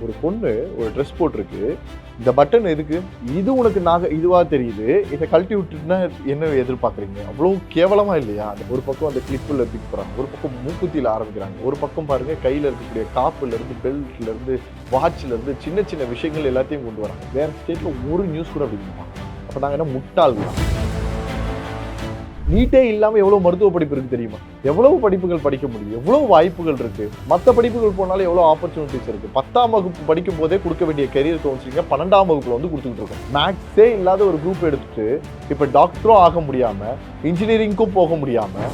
ஒரு பொண்ணு ஒரு ட்ரெஸ் போட்டிருக்கு, இந்த பட்டன் எதுக்கு? இது உனக்கு இதுவா தெரியுது, இதை கழட்டி விட்டுட்டுனா என்ன எதிர்பார்க்குறீங்க? அவ்வளோ கேவலமா இல்லையா? அந்த ஒரு பக்கம் அந்த கிளிப்பில் தூக்கி போகிறாங்க, ஒரு பக்கம் மூக்குத்தியில் ஆரம்பிக்கிறாங்க, ஒரு பக்கம் பாருங்க கையில் இருக்கக்கூடிய காப்புலேருந்து பெல்ட்லேருந்து வாட்ச்லேருந்து சின்ன சின்ன விஷயங்கள் எல்லாத்தையும் கொண்டு வராங்க. வேற ஸ்டேட்டில் ஒரு நியூஸ் கூட அப்படிமா. அப்போ நாங்கள் என்ன முட்டாள்களா? நீட்டே இல்லாமல் எவ்வளோ மருத்துவ படிப்பு இருக்குது தெரியுமா? எவ்வளவு படிப்புகள் படிக்க முடியும், எவ்வளவு வாய்ப்புகள் இருக்கு. மற்ற படிப்புகள் போனாலும் எவ்வளோ ஆப்பர்ச்சுனிட்டிஸ் இருக்கு. 10ஆம் வகுப்பு படிக்கும் போதே கொடுக்க வேண்டிய கெரியர் கவுன்சிலிங்க 12ஆம் வகுப்புல வந்து கொடுத்துட்டு இருக்கோம். மேக்ஸே இல்லாத ஒரு குரூப் எடுத்துட்டு இப்போ டாக்டரும் ஆக முடியாம, இன்ஜினியரிங்க்கும் போக முடியாம,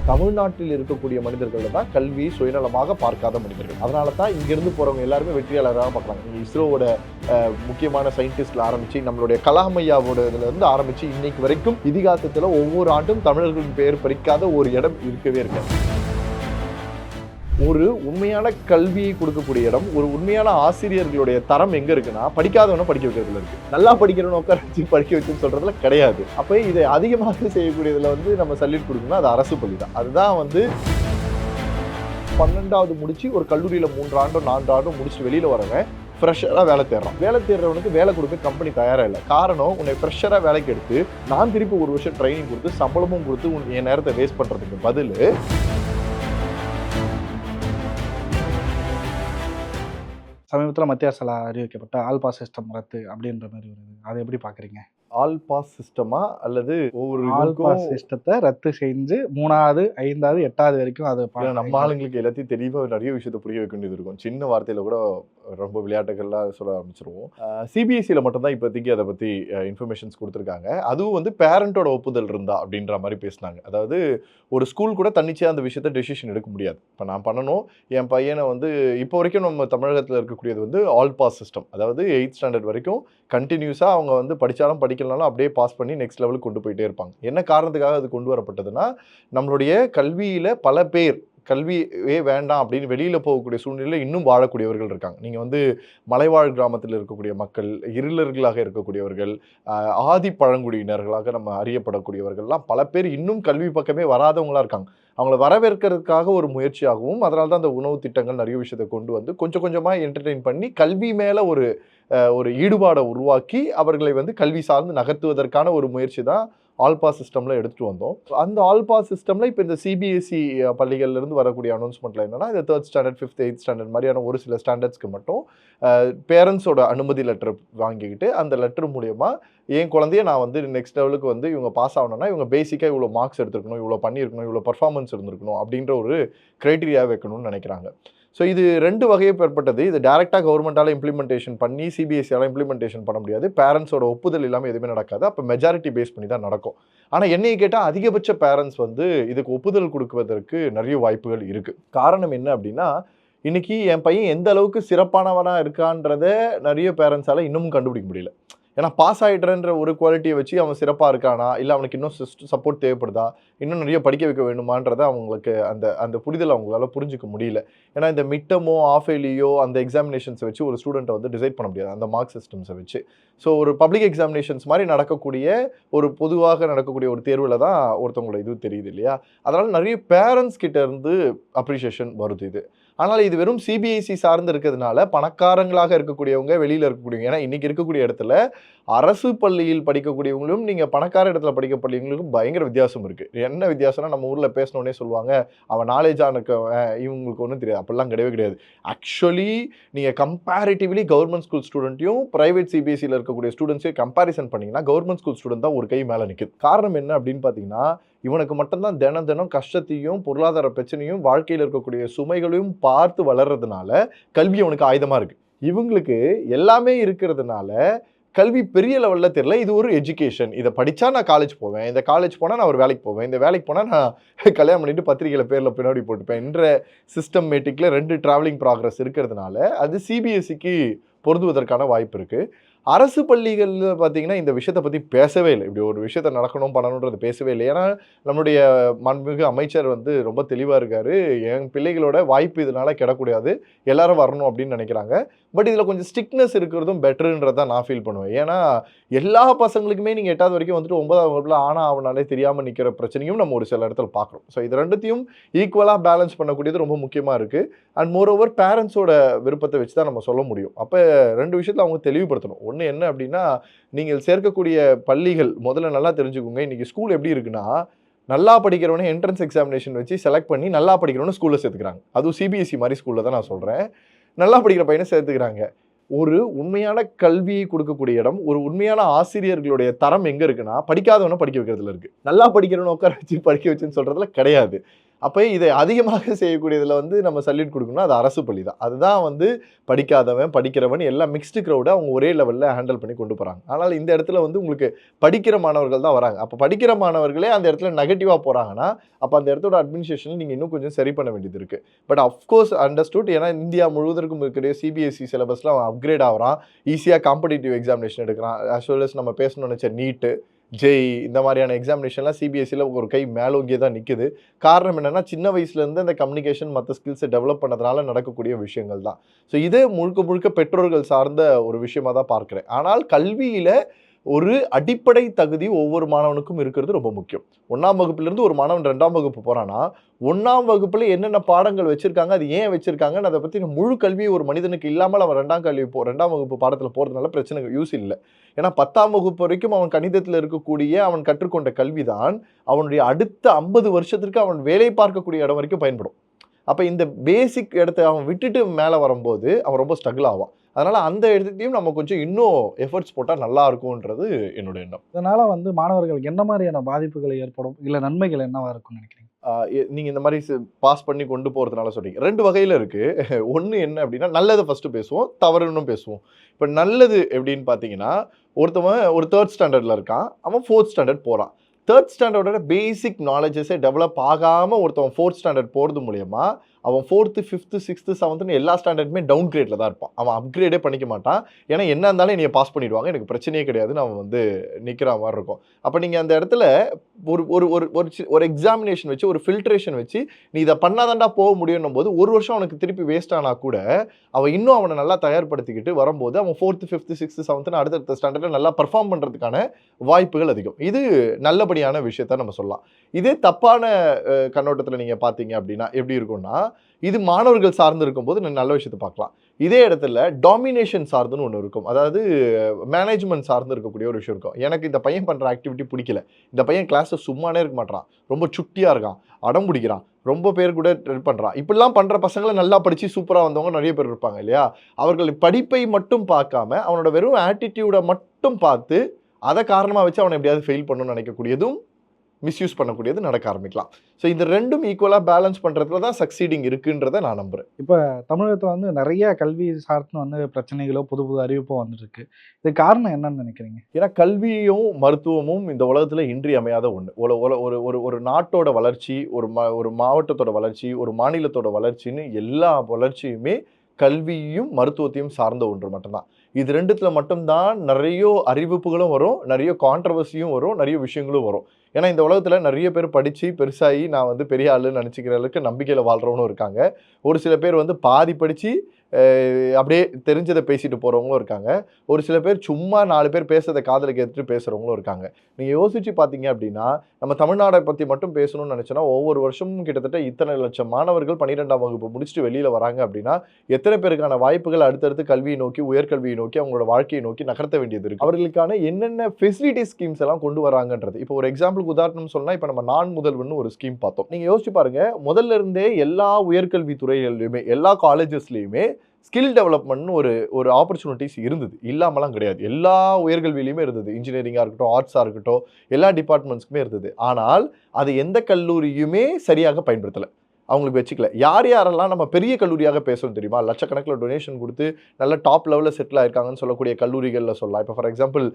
தமிழ்நாட்டில் இருக்கக்கூடிய மனிதர்கள் தான் கல்வியை சுயநலமாக பார்க்காத மனிதர்கள். அதனால தான் இங்கிருந்து போறவங்க எல்லாருமே வெற்றியாளராக பார்க்குறாங்க. நீங்க இஸ்ரோவோட முக்கியமான சயின்டிஸ்ட்ல ஆரம்பிச்சு, நம்மளுடைய கலாம் ஐயாவோட இதுல இருந்து ஆரம்பிச்சு இன்னைக்கு வரைக்கும் இதிகாசத்துல ஒவ்வொரு ஆண்டும் தமிழர்களின் பெயர் பறிக்காத ஒரு இடம் இருக்கவே இருக்காது. ஒரு உண்மையான கல்வியை கொடுக்கக்கூடிய இடம், ஒரு உண்மையான ஆசிரியர்களுடைய தரம் எங்க இருக்குன்னா, படிக்காதவனை படிக்க வைக்கிறதுல இருக்கு. நல்லா படிக்கிறவனை உட்கார வச்சு படிக்க வச்சுன்னு சொல்றதுல கிடையாது. அப்ப இதை அதிகமாக செய்யக்கூடியதுல வந்து நம்ம சல்யூட் கொடுக்கணும். அது அரசு பள்ளி தான். அதுதான் வந்து 12வது முடிச்சு ஒரு கல்லூரியில 3 ஆண்டோ 4 ஆண்டோ முடிச்சுட்டு வெளியில வரவன் ஃப்ரெஷராக வேலை தேடுறான். வேலை தேடுறவனுக்கு வேலை கொடுக்க கம்பெனி தயாராக இல்லை. காரணம், உன்னை ஃப்ரெஷராக வேலைக்கு எடுத்து நான் திருப்பி 1 வருஷம் ட்ரைனிங் கொடுத்து சம்பளமும் கொடுத்து என் நேரத்தை வேஸ்ட் பண்றதுக்கு பதில் சமீபத்தில் மத்திய அரசால் அறிவிக்கப்பட்ட ஆல் பாஸ் சிஸ்டம் ரத்து அப்படின்ற மாதிரி வருது. அதை எப்படி பார்க்குறீங்க? ஆல் பாஸ் சிஸ்டமா அல்லது ஒவ்வொரு ஆல் பாஸ் சிஸ்டத்தை ரத்து செஞ்சு 3வது 5வது 8வது வரைக்கும் அது நம்ம ஆளுங்களுக்கு எல்லாத்தையும் தெளிவாக நிறைய விஷயத்த புரிய வைக்க வேண்டியது இருக்கும். சின்ன வார்த்தையில கூட ரொம்ப விளையாட்டுகள்லாம் சொல்ல ஆரம்பிச்சிருவோம். சிபிஎஸ்சியில் மட்டும்தான் இப்போதைக்கு அதை பற்றி இன்ஃபர்மேஷன்ஸ் கொடுத்துருக்காங்க. அதுவும் வந்து பேரண்டோட ஒப்புதல் இருந்தா அப்படின்ற மாதிரி பேசினாங்க. அதாவது ஒரு ஸ்கூல் கூட தன்னிச்சையாக அந்த விஷயத்த டெசிஷன் எடுக்க முடியாது. இப்போ நான் பண்ணணும், என் பையனை வந்து இப்போ வரைக்கும் நம்ம தமிழகத்தில் இருக்கக்கூடியது வந்து ஆல் பாஸ் சிஸ்டம். அதாவது 8th ஸ்டாண்டர்ட் வரைக்கும் கண்டினியூஸாக அவங்க வந்து படித்தாலும் படிக்கலனாலும் அப்படியே பாஸ் பண்ணி நெக்ஸ்ட் லெவலுக்கு கொண்டு போயிட்டே இருப்பாங்க. என்ன காரணத்துக்காக அது கொண்டு வரப்பட்டதுன்னா, நம்மளுடைய கல்வியில் பல பேர் கல்வியே வேண்டாம் அப்படின்னு வெளியில் போகக்கூடிய சூழ்நிலையில் இன்னும் வாழக்கூடியவர்கள் இருக்காங்க. நீங்கள் வந்து மலைவாழ் கிராமத்தில் இருக்கக்கூடிய மக்கள், இருளர்களாக இருக்கக்கூடியவர்கள், ஆதி பழங்குடியினர்களாக நம்ம அறியப்படக்கூடியவர்கள்லாம் பல பேர் இன்னும் கல்வி பக்கமே வராதவங்களாக இருக்காங்க. அவங்கள வரவேற்கிறதுக்காக ஒரு முயற்சியாகவும், அதனால தான் அந்த உணவு திட்டங்கள் நிறைய விஷயத்தை கொண்டு வந்து கொஞ்சம் கொஞ்சமாக என்டர்டெயின் பண்ணி கல்வி மேலே ஒரு ஈடுபாடை உருவாக்கி அவர்களை வந்து கல்வி சார்ந்து நகர்த்துவதற்கான ஒரு முயற்சி தான் ஆல் பாஸ் சிஸ்டமில் எடுத்துகிட்டு வந்தோம். அந்த ஆல் பாஸ் சிஸ்டமில் இப்போ இந்த சிபிஎஸ்சி பள்ளிகள்லேருந்து வரக்கூடிய அனௌன்ஸ்மெண்ட்டில் என்னென்னா, இந்த 3rd standard 5th 8th standard மாதிரியான ஒரு சில ஸ்டாண்டர்ட்ஸ்க்கு மட்டும் பேரண்ட்ஸோட அனுமதி லெட்டர் வாங்கிக்கிட்டு அந்த லெட்டர் மூலயமா என் குழந்தைய நான் வந்து நெக்ஸ்ட் லெவலுக்கு வந்து இவங்க பாஸ் ஆகணும்னா இவங்க பேசிக்காக இவ்வளோ மார்க்ஸ் எடுத்துருக்கணும், இவ்வளோ பண்ணியிருக்கணும், இவ்வளோ பர்ஃபார்மன்ஸ் இருந்திருக்கணும் அப்படின்ற ஒரு க்ரைட்டீரியா வைக்கணும்னு நினைக்கிறாங்க. ஸோ இது 2 வகையை பெறப்பட்டது. இது டேரெக்டாக கவர்மெண்ட்டால் இம்ப்ளிமெண்டேஷன் பண்ணி சிபிஎஸ்சியால் இம்ப்ளிமெண்டேஷன் பண்ண முடியாது. பேரண்ட்ஸோட ஒப்புதல் இல்லாமல் எதுவுமே நடக்காது. அப்போ மெஜாரிட்டி பேஸ் பண்ணி தான் நடக்கும். ஆனால் என்னையை கேட்டால் அதிகபட்ச பேரண்ட்ஸ் வந்து இதுக்கு ஒப்புதல் கொடுக்குவதற்கு நிறைய வாய்ப்புகள் இருக்குது. காரணம் என்ன அப்படின்னா, இன்னைக்கு என் பையன் எந்த அளவுக்கு சிறப்பானவனாக இருக்கான்றத நிறைய பேரண்ட்ஸால் இன்னமும் கண்டுபிடிக்க முடியல. ஏன்னா பாஸ் ஆகிடுறன்ற ஒரு குவாலிட்டியை வச்சு அவன் சிறப்பாக இருக்கானா, இல்லை அவனுக்கு இன்னும் சப்போர்ட் தேவைப்படுதா, இன்னும் நிறைய படிக்க வைக்க வேணுமான்றதை அவங்களுக்கு அந்த புரிதல் அவங்களால புரிஞ்சிக்க முடியல. ஏன்னா இந்த மிட்டமோ ஆஃபேலியோ அந்த எக்ஸாமினேஷன்ஸை வச்சு ஒரு ஸ்டூடெண்ட்டை வந்து டிசைட் பண்ண முடியாது அந்த மார்க் சிஸ்டம்ஸை வச்சு. ஸோ ஒரு பப்ளிக் எக்ஸாமினேஷன்ஸ் மாதிரி நடக்கக்கூடிய ஒரு பொதுவாக நடக்கக்கூடிய ஒரு தேர்வில் தான் ஒருத்தவங்களோட இது தெரியுது இல்லையா. அதனால் நிறைய பேரண்ட்ஸ் கிட்ட இருந்து அப்ரிஷியேஷன் வருது இது. ஆனால் இது வெறும் சிபிஎஸ்சி சார்ந்து இருக்கிறதுனால பணக்காரங்களாக இருக்கக்கூடியவங்க, வெளியில் இருக்கக்கூடியவங்க, ஏன்னா இன்றைக்கி இருக்கக்கூடிய இடத்துல அரசு பள்ளியில் படிக்கக்கூடியவங்களும் நீங்கள் பணக்கார இடத்துல படிக்க பள்ளிகளுக்கும் பயங்கர வித்தியாசம் இருக்குது. என்ன வித்தியாசம்னா, நம்ம ஊரில் பேசினோடனே சொல்லுவாங்க அவன் நாலேஜாக இருக்கவன், இவங்களுக்கு ஒன்றும் தெரியாது. அப்படிலாம் கிடையவே கிடையாது. ஆக்சுவலி நீங்கள் கம்பேரிட்டிவ்லி கவர்மெண்ட் ஸ்கூல் ஸ்டூடெண்ட்டையும் ப்ரைவேட் சிபிஎஸ்சியில் இருக்கக்கூடிய ஸ்டூடெண்ட்ஸையும் கம்பேரிசன் பண்ணிங்கன்னா கவர்மெண்ட் ஸ்கூல் ஸ்டூடெண்ட் தான் ஒரு கை மேலே நிற்குது. காரணம் என்ன அப்படின்னு பார்த்தீங்கன்னா, இவனுக்கு மட்டும்தான் தினம் தினம் கஷ்டத்தையும் பொருளாதார பிரச்சனையும் வாழ்க்கையில் இருக்கக்கூடிய சுமைகளையும் பார்த்து வளர்றதுனால கல்வி அவனுக்கு ஆயுதமாக இருக்குது. இவங்களுக்கு எல்லாமே இருக்கிறதுனால கல்வி பெரிய லெவலில் தெரியல. இது ஒரு எஜுகேஷன், இதை படித்தா நான் காலேஜ் போவேன், இந்த காலேஜ் போனால் நான் ஒரு வேலைக்கு போவேன், இந்த வேலைக்கு போனால் நான் கல்யாணம் பண்ணிட்டு பத்திரிகையில் பேரில் பின்னாடி போட்டுப்பேன் என்ற சிஸ்டமேட்டிக்கில் 2 ட்ராவலிங் ப்ராக்ரஸ் இருக்கிறதுனால அது சிபிஎஸ்சிக்கு பொருந்துவதற்கான வாய்ப்பு இருக்குது. அரசு பள்ளிகள்ல பார்த்தீங்கன்னா, இந்த விஷயத்த பத்தி பேசவே இல்ல. இப்படி ஒரு விஷயத்த நடக்கணும், பண்ணணும்ன்றது பேசவே இல்ல. ஏன்னா, நம்முடைய மாண்புமிகு அமைச்சர் வந்து ரொம்ப தெளிவா இருக்காரு. என் பிள்ளைகளோட வாய்ப்பு இதனால கெடக்கூடாது. எல்லாரும் வரணும் அப்படின்னு நெனைக்கிறாங்க. பட் இதுல கொஞ்சம் ஸ்ட்ரிக்ட்னஸ் இருக்கிறதும் பெட்டர்ன்றத தான் நான் ஃபீல் பண்ணுவேன். ஏன்னா, எல்லா பசங்களுக்குமே நீங்க 8வது வரைக்கும் வந்துட்டு 9ஆம் வகுப்புல ஆனா, ஆவனாலே தெரியாம நிக்கிற பிரச்சனையும் நம்ம ஒரு சில இடத்துல பார்க்குறோம். ஸோ இது 2த்தையும் ஈக்குவலா பேலன்ஸ் பண்ணக்கூடியது ரொம்ப முக்கியமா இருக்கு. அண்ட் மோர் ஓவர் பேரண்ட்ஸோட விருப்பத்த வச்சு தான் நம்ம சொல்ல முடியும். அப்ப 2 விஷயத்துல அவங்க தெளிவுபடுத்தணும். ஒண்ணு என்ன அப்படின்னா, நீங்கள் சேர்க்கக்கூடிய பள்ளிகள் முதல்ல நல்லா தெரிஞ்சுக்கோங்க. இன்னைக்கு ஸ்கூல் எப்படி இருக்குன்னா, நல்லா படிக்கிறவன என்ட்ரன்ஸ் எக்ஸாமினேஷன் வச்சு செலக்ட் பண்ணி நல்லா படிக்கிறவன ஸ்கூல்ல சேர்த்துக்கிறாங்க. அதுவும் சிபிஎஸ்இ மாரி ஸ்கூல்ல தான் நான் சொல்றேன். நல்லா படிக்கிற பையன சேர்த்துக்கிறாங்க. ஒரு உண்மையான கல்வியை கொடுக்கக்கூடிய இடம், ஒரு உண்மையான ஆசிரியர்களுடைய தரம் எங்க இருக்குன்னா, படிக்காதவன படிக்க வைக்கிறதுல இருக்கு. நல்லா படிக்கிறவன உட்கார வச்சு படிக்க வச்சுன்னு சொல்றதுல கிடையாது. அப்ப இதை அதிகமாக செய்யக்கூடியதுல வந்து நம்ம சல்யூட் குடுக்கணும்னா, அது அரசு பள்ளி தான். அதுதான் வந்து படிக்காதவன், படிக்கிறவன் எல்லாம் மிக்ஸ்டு கிரவுட அவங்க ஒரே லெவல்ல ஹேண்டில் பண்ணி கொண்டு போறாங்க. அதனால இந்த இடத்துல வந்து உங்களுக்கு படிக்கிற மாணவர்கள் தான் வராங்க. அப்ப படிக்கிற மாணவர்களே அந்த இடத்துல நெகட்டிவா போறாங்கன்னா, அப்ப அந்த இடத்தோட அட்மினிஸ்ட்ரேஷன் நீங்க இன்னும் கொஞ்சம் சரி பண்ண வேண்டியது இருக்கு. But of course understood. ஏன்னா இந்தியா முழுவதற்கும் இருக்கிற சிபிஎஸ்இ சிலபஸ்ல அவன் அப்கிரேட் ஆகுறான். ஈஸியா காம்படிட்டிவ் எக்ஸாமினேஷன் எடுக்கிறான். அஸ் வெல் அஸ் நம்ம பேசணும்னு நினைச்ச நீட், ஜேஇ இந்த மாதிரியான எக்ஸாமினேஷன்லாம் சிபிஎஸ்சியில் ஒரு கை மேலோங்கியே தான் நிற்குது. காரணம் என்னன்னா, சின்ன வயசுலேருந்து அந்த கம்யூனிகேஷன் மற்ற ஸ்கில்ஸை டெவலப் பண்ணதுனால நடக்கக்கூடிய விஷயங்கள் தான். ஸோ இது முழுக்க முழுக்க பெற்றோர்கள் சார்ந்த ஒரு விஷயமா தான் பார்க்குறேன். ஆனால் கல்வியில் ஒரு அடிப்படை தகுதி ஒவ்வொரு மாணவனுக்கும் இருக்கிறது ரொம்ப முக்கியம். 1ஆம் வகுப்பிலிருந்து ஒரு மாணவன் 2ஆம் வகுப்பு போறான்னா, 1ஆம் வகுப்புல என்னென்ன பாடங்கள் வச்சிருக்காங்க, அது ஏன் வச்சிருக்காங்கன்னு அதை பத்தி முழு கல்வி ஒரு மனிதனுக்கு இல்லாமல் அவன் 2ஆம் வகுப்பு பாடத்துல போறதுனால பிரச்சனை யூஸ் இல்லை. ஏன்னா 10ஆம் வகுப்பு வரைக்கும் அவன் கணிதத்தில் இருக்கக்கூடிய அவன் கற்றுக்கொண்ட கல்விதான் அவனுடைய அடுத்த 50 வருஷத்திற்கு அவன் வேலை பார்க்கக்கூடிய இடம் வரைக்கும் பயன்படும். அப்ப இந்த பேசிக் இடத்த அவன் விட்டுட்டு மேல வரும்போது அவன் ரொம்ப ஸ்ட்ரகிள் ஆவான். அதனால அந்த இடத்தையும் நம்ம கொஞ்சம் இன்னும் எஃபர்ட்ஸ் போட்டா நல்லா இருக்கும்ன்றது என்னோட எண்ணம். இதனால வந்து மாணவர்களுக்கு என்ன மாதிரியான பாதிப்புகள் ஏற்படும், இல்ல நன்மைகள் என்னவா இருக்கும்னு நினைக்கிறீங்க? நீங்க இந்த மாதிரி பாஸ் பண்ணி கொண்டு போறதுனால சொல்றீங்க. 2 வகையில இருக்கு. ஒண்ணு என்ன அப்படின்னா, நல்லத ஃபர்ஸ்ட் பேசுவோம், தவறுன்னும் பேசுவோம். இப்ப நல்லது எப்படின்னு பார்த்தீங்கன்னா, ஒருத்தவன் ஒரு 3rd ஸ்டாண்டர்ட்ல இருக்கான். அவன் 4th ஸ்டாண்டர்ட் போறான். 3rd ஸ்டாண்டர்டோட பேசிக் நாலேஜஸே டெவலப் ஆகாம ஒருத்தவன் 4th ஸ்டாண்டர்ட் போறது மூலியமா, அவன் 4th, 5th, 6th, 7th எல்லா ஸ்டாண்டர்டுமே டவுன் கிரேட்ல தான் இருப்பான். அவன் அப்கிரேடே பண்ணிக்க மாட்டான். ஏன்னா என்ன இருந்தாலும் என்னைய பாஸ் பண்ணிடுவாங்க. எனக்கு பிரச்சனையே கிடையாதுன்னு அவன் வந்து நிக்கிற மாரி இருக்கும். அப்ப நீங்க அந்த இடத்துல ஒரு ஒரு ஒரு ஒரு ஒரு எக்ஸாமினேஷன் வச்சு, ஒரு ஃபில்ட்ரேஷன் வச்சு, நீ இத பண்ணா தான்டா போக முடியும்னும்போது, ஒரு வருஷம் அவனுக்கு திருப்பி வேஸ்ட் ஆனா கூட, அவன் இன்னும் அவன நல்லா தயார்படுத்திக்கிட்டு வரும்போது, அவன் 4th, 5th, 6th, 7th அடுத்தடுத்த ஸ்டாண்டர்ட்ல நல்லா பெர்ஃபார்ம் பண்றதுக்கான வாய்ப்புகள் அதிகம். இது நல்லபடியான விஷயத்த நம்ம சொல்லலாம். இதே தப்பான கண்ணோட்டத்துல நீங்க பார்த்தீங்க அப்படின்னா, எப்படி இருக்கும்னா, இது மாணவர்கள் சார்ந்து இருக்கும்போது நல்ல விஷயத்த பார்க்கலாம். இதே இடத்துல டாமினேஷன் சார்ந்துன்னு ஒண்ணு இருக்கும். அதாவது மேனேஜ்மென்ட் சார்ந்து இருக்கக்கூடிய ஒரு விஷயம் இருக்கும். எனக்கு இந்த பையன் பண்ற ஆக்டிவிட்டி பிடிக்கல. இந்த பையன் கிளாஸ்ல சும்மானே இருக்க மாட்றான். ரொம்ப சுட்டியா இருக்கான். அடம் பிடிக்கிறான். ரொம்ப பேர் கூட ட்ரெட் பண்றான். இப்படிலாம் பண்ற பசங்கள நல்லா படிச்சு சூப்பரா வந்தவங்க நிறைய பேர் இருப்பாங்க இல்லையா? அவர்கள் படிப்பை மட்டும் பார்க்காம, அவனோட வெறும் ஆட்டிட்யூட மட்டும் பார்த்து, அத காரணமா வச்சு அவன எப்படியாவது ஃபெயில் பண்ணணும்னு நினைக்கக்கூடியதும், மிஸ்யூஸ் பண்ணக்கூடியது நடக்க ஆரம்பிக்கலாம். ஸோ இந்த 2ம் ஈக்குவலா பேலன்ஸ் பண்றதுல தான் சக்சீடிங் இருக்குன்றத நான் நம்புறேன். இப்ப தமிழகத்துல வந்து நிறைய கல்வி சார்ந்து வந்து பிரச்சனைகளோ, புது புது அறிவிப்போ வந்துட்டு இருக்கு. இதுக்கு காரணம் என்னன்னு நினைக்கிறீங்க? ஏன்னா கல்வியும், மருத்துவமும் இந்த உலகத்துல இன்றியமையாத ஒண்ணு. ஒரு ஒரு ஒரு ஒரு ஒரு நாட்டோட வளர்ச்சி, ஒரு மாவட்டத்தோட வளர்ச்சி, ஒரு மாநிலத்தோட வளர்ச்சின்னு எல்லா வளர்ச்சியுமே கல்வியும், மருத்துவத்தையும் சார்ந்த ஒன்று மட்டும்தான். இது 2த்துல மட்டும் தான் நிறைய அறிவிப்புகளும் வரும், நிறைய கான்ட்ரோவர்சியும் வரும், நிறைய விஷயங்களும் வரும். ஏன்னா இந்த உலகத்துல நிறைய பேர் படிச்சு பெருசாகி நான் வந்து பெரிய ஆளுன்னு நினைச்சுக்கிற அளவுக்கு நம்பிக்கையில வாழ்றவனும் இருக்காங்க. ஒரு சில பேர் வந்து பாதி படிச்சு அப்படியே தெரிஞ்சதை பேசிட்டு போறவங்களும் இருக்காங்க. ஒரு சில பேர் சும்மா 4 பேர் பேசுறத காதுல கேட்டுட்டு பேசுறவங்களும் இருக்காங்க. நீங்க யோசிச்சு பார்த்தீங்க அப்படின்னா, நம்ம தமிழ்நாட பத்தி மட்டும் பேசணும்னு நினைச்சோன்னா, ஒவ்வொரு வருஷமும் கிட்டத்தட்ட இத்தனை லட்சம் மாணவர்கள் 12ஆம் வகுப்பு முடிச்சுட்டு வெளியில வராங்க அப்படின்னா, எத்தனை பேருக்கான வாய்ப்புகள் அடுத்தடுத்து கல்வியை நோக்கி, உயர்கல்வியை நோக்கி, அவங்களோட வாழ்க்கையை நோக்கி நகர்த்த வேண்டியது இருக்கு. அவர்களுக்கான என்னென்ன ஃபெசிலிட்டி ஸ்கீம்ஸ் எல்லாம் கொண்டு வராங்கன்றது. இப்போ ஒரு எக்ஸாம்பிளுக்கு உதாரணம் சொன்னா, இப்போ நம்ம நான் முதல்வன்னு ஒரு ஸ்கீம் பார்த்தோம். நீங்க யோசிச்சு பாருங்க, முதல்ல இருந்தே எல்லா உயர்கல்வி துறைகளிலுமே, எல்லா காலேஜஸ்லயுமே ஸ்கில் டெவலப்மெண்ட்னு ஒரு ஆப்பர்ச்சுனிட்டிஸ் இருந்தது. இல்லாமலாம் கிடையாது. எல்லா உயர்கல்வியிலுமே இருந்தது. இன்ஜினியரிங்கா இருக்கட்டும், ஆர்ட்ஸா இருக்கட்டும், எல்லா டிபார்ட்மெண்ட்ஸ்க்குமே இருந்தது. ஆனால் அது எந்த கல்லூரியுமே சரியாக பயன்படுத்தல. அவங்களுக்கு வச்சுக்கல. யார் யாரெல்லாம் நம்ம பெரிய கல்லூரியாக பேசணும் தெரியுமா? லட்சக்கணக்கில் டொனேஷன் கொடுத்து நல்ல டாப் லெவலில் செட்டில் ஆயிருக்காங்கன்னு சொல்லக்கூடிய கல்லூரிகளில் சொல்லலாம். இப்போ ஃபார் எக்ஸாம்பிள்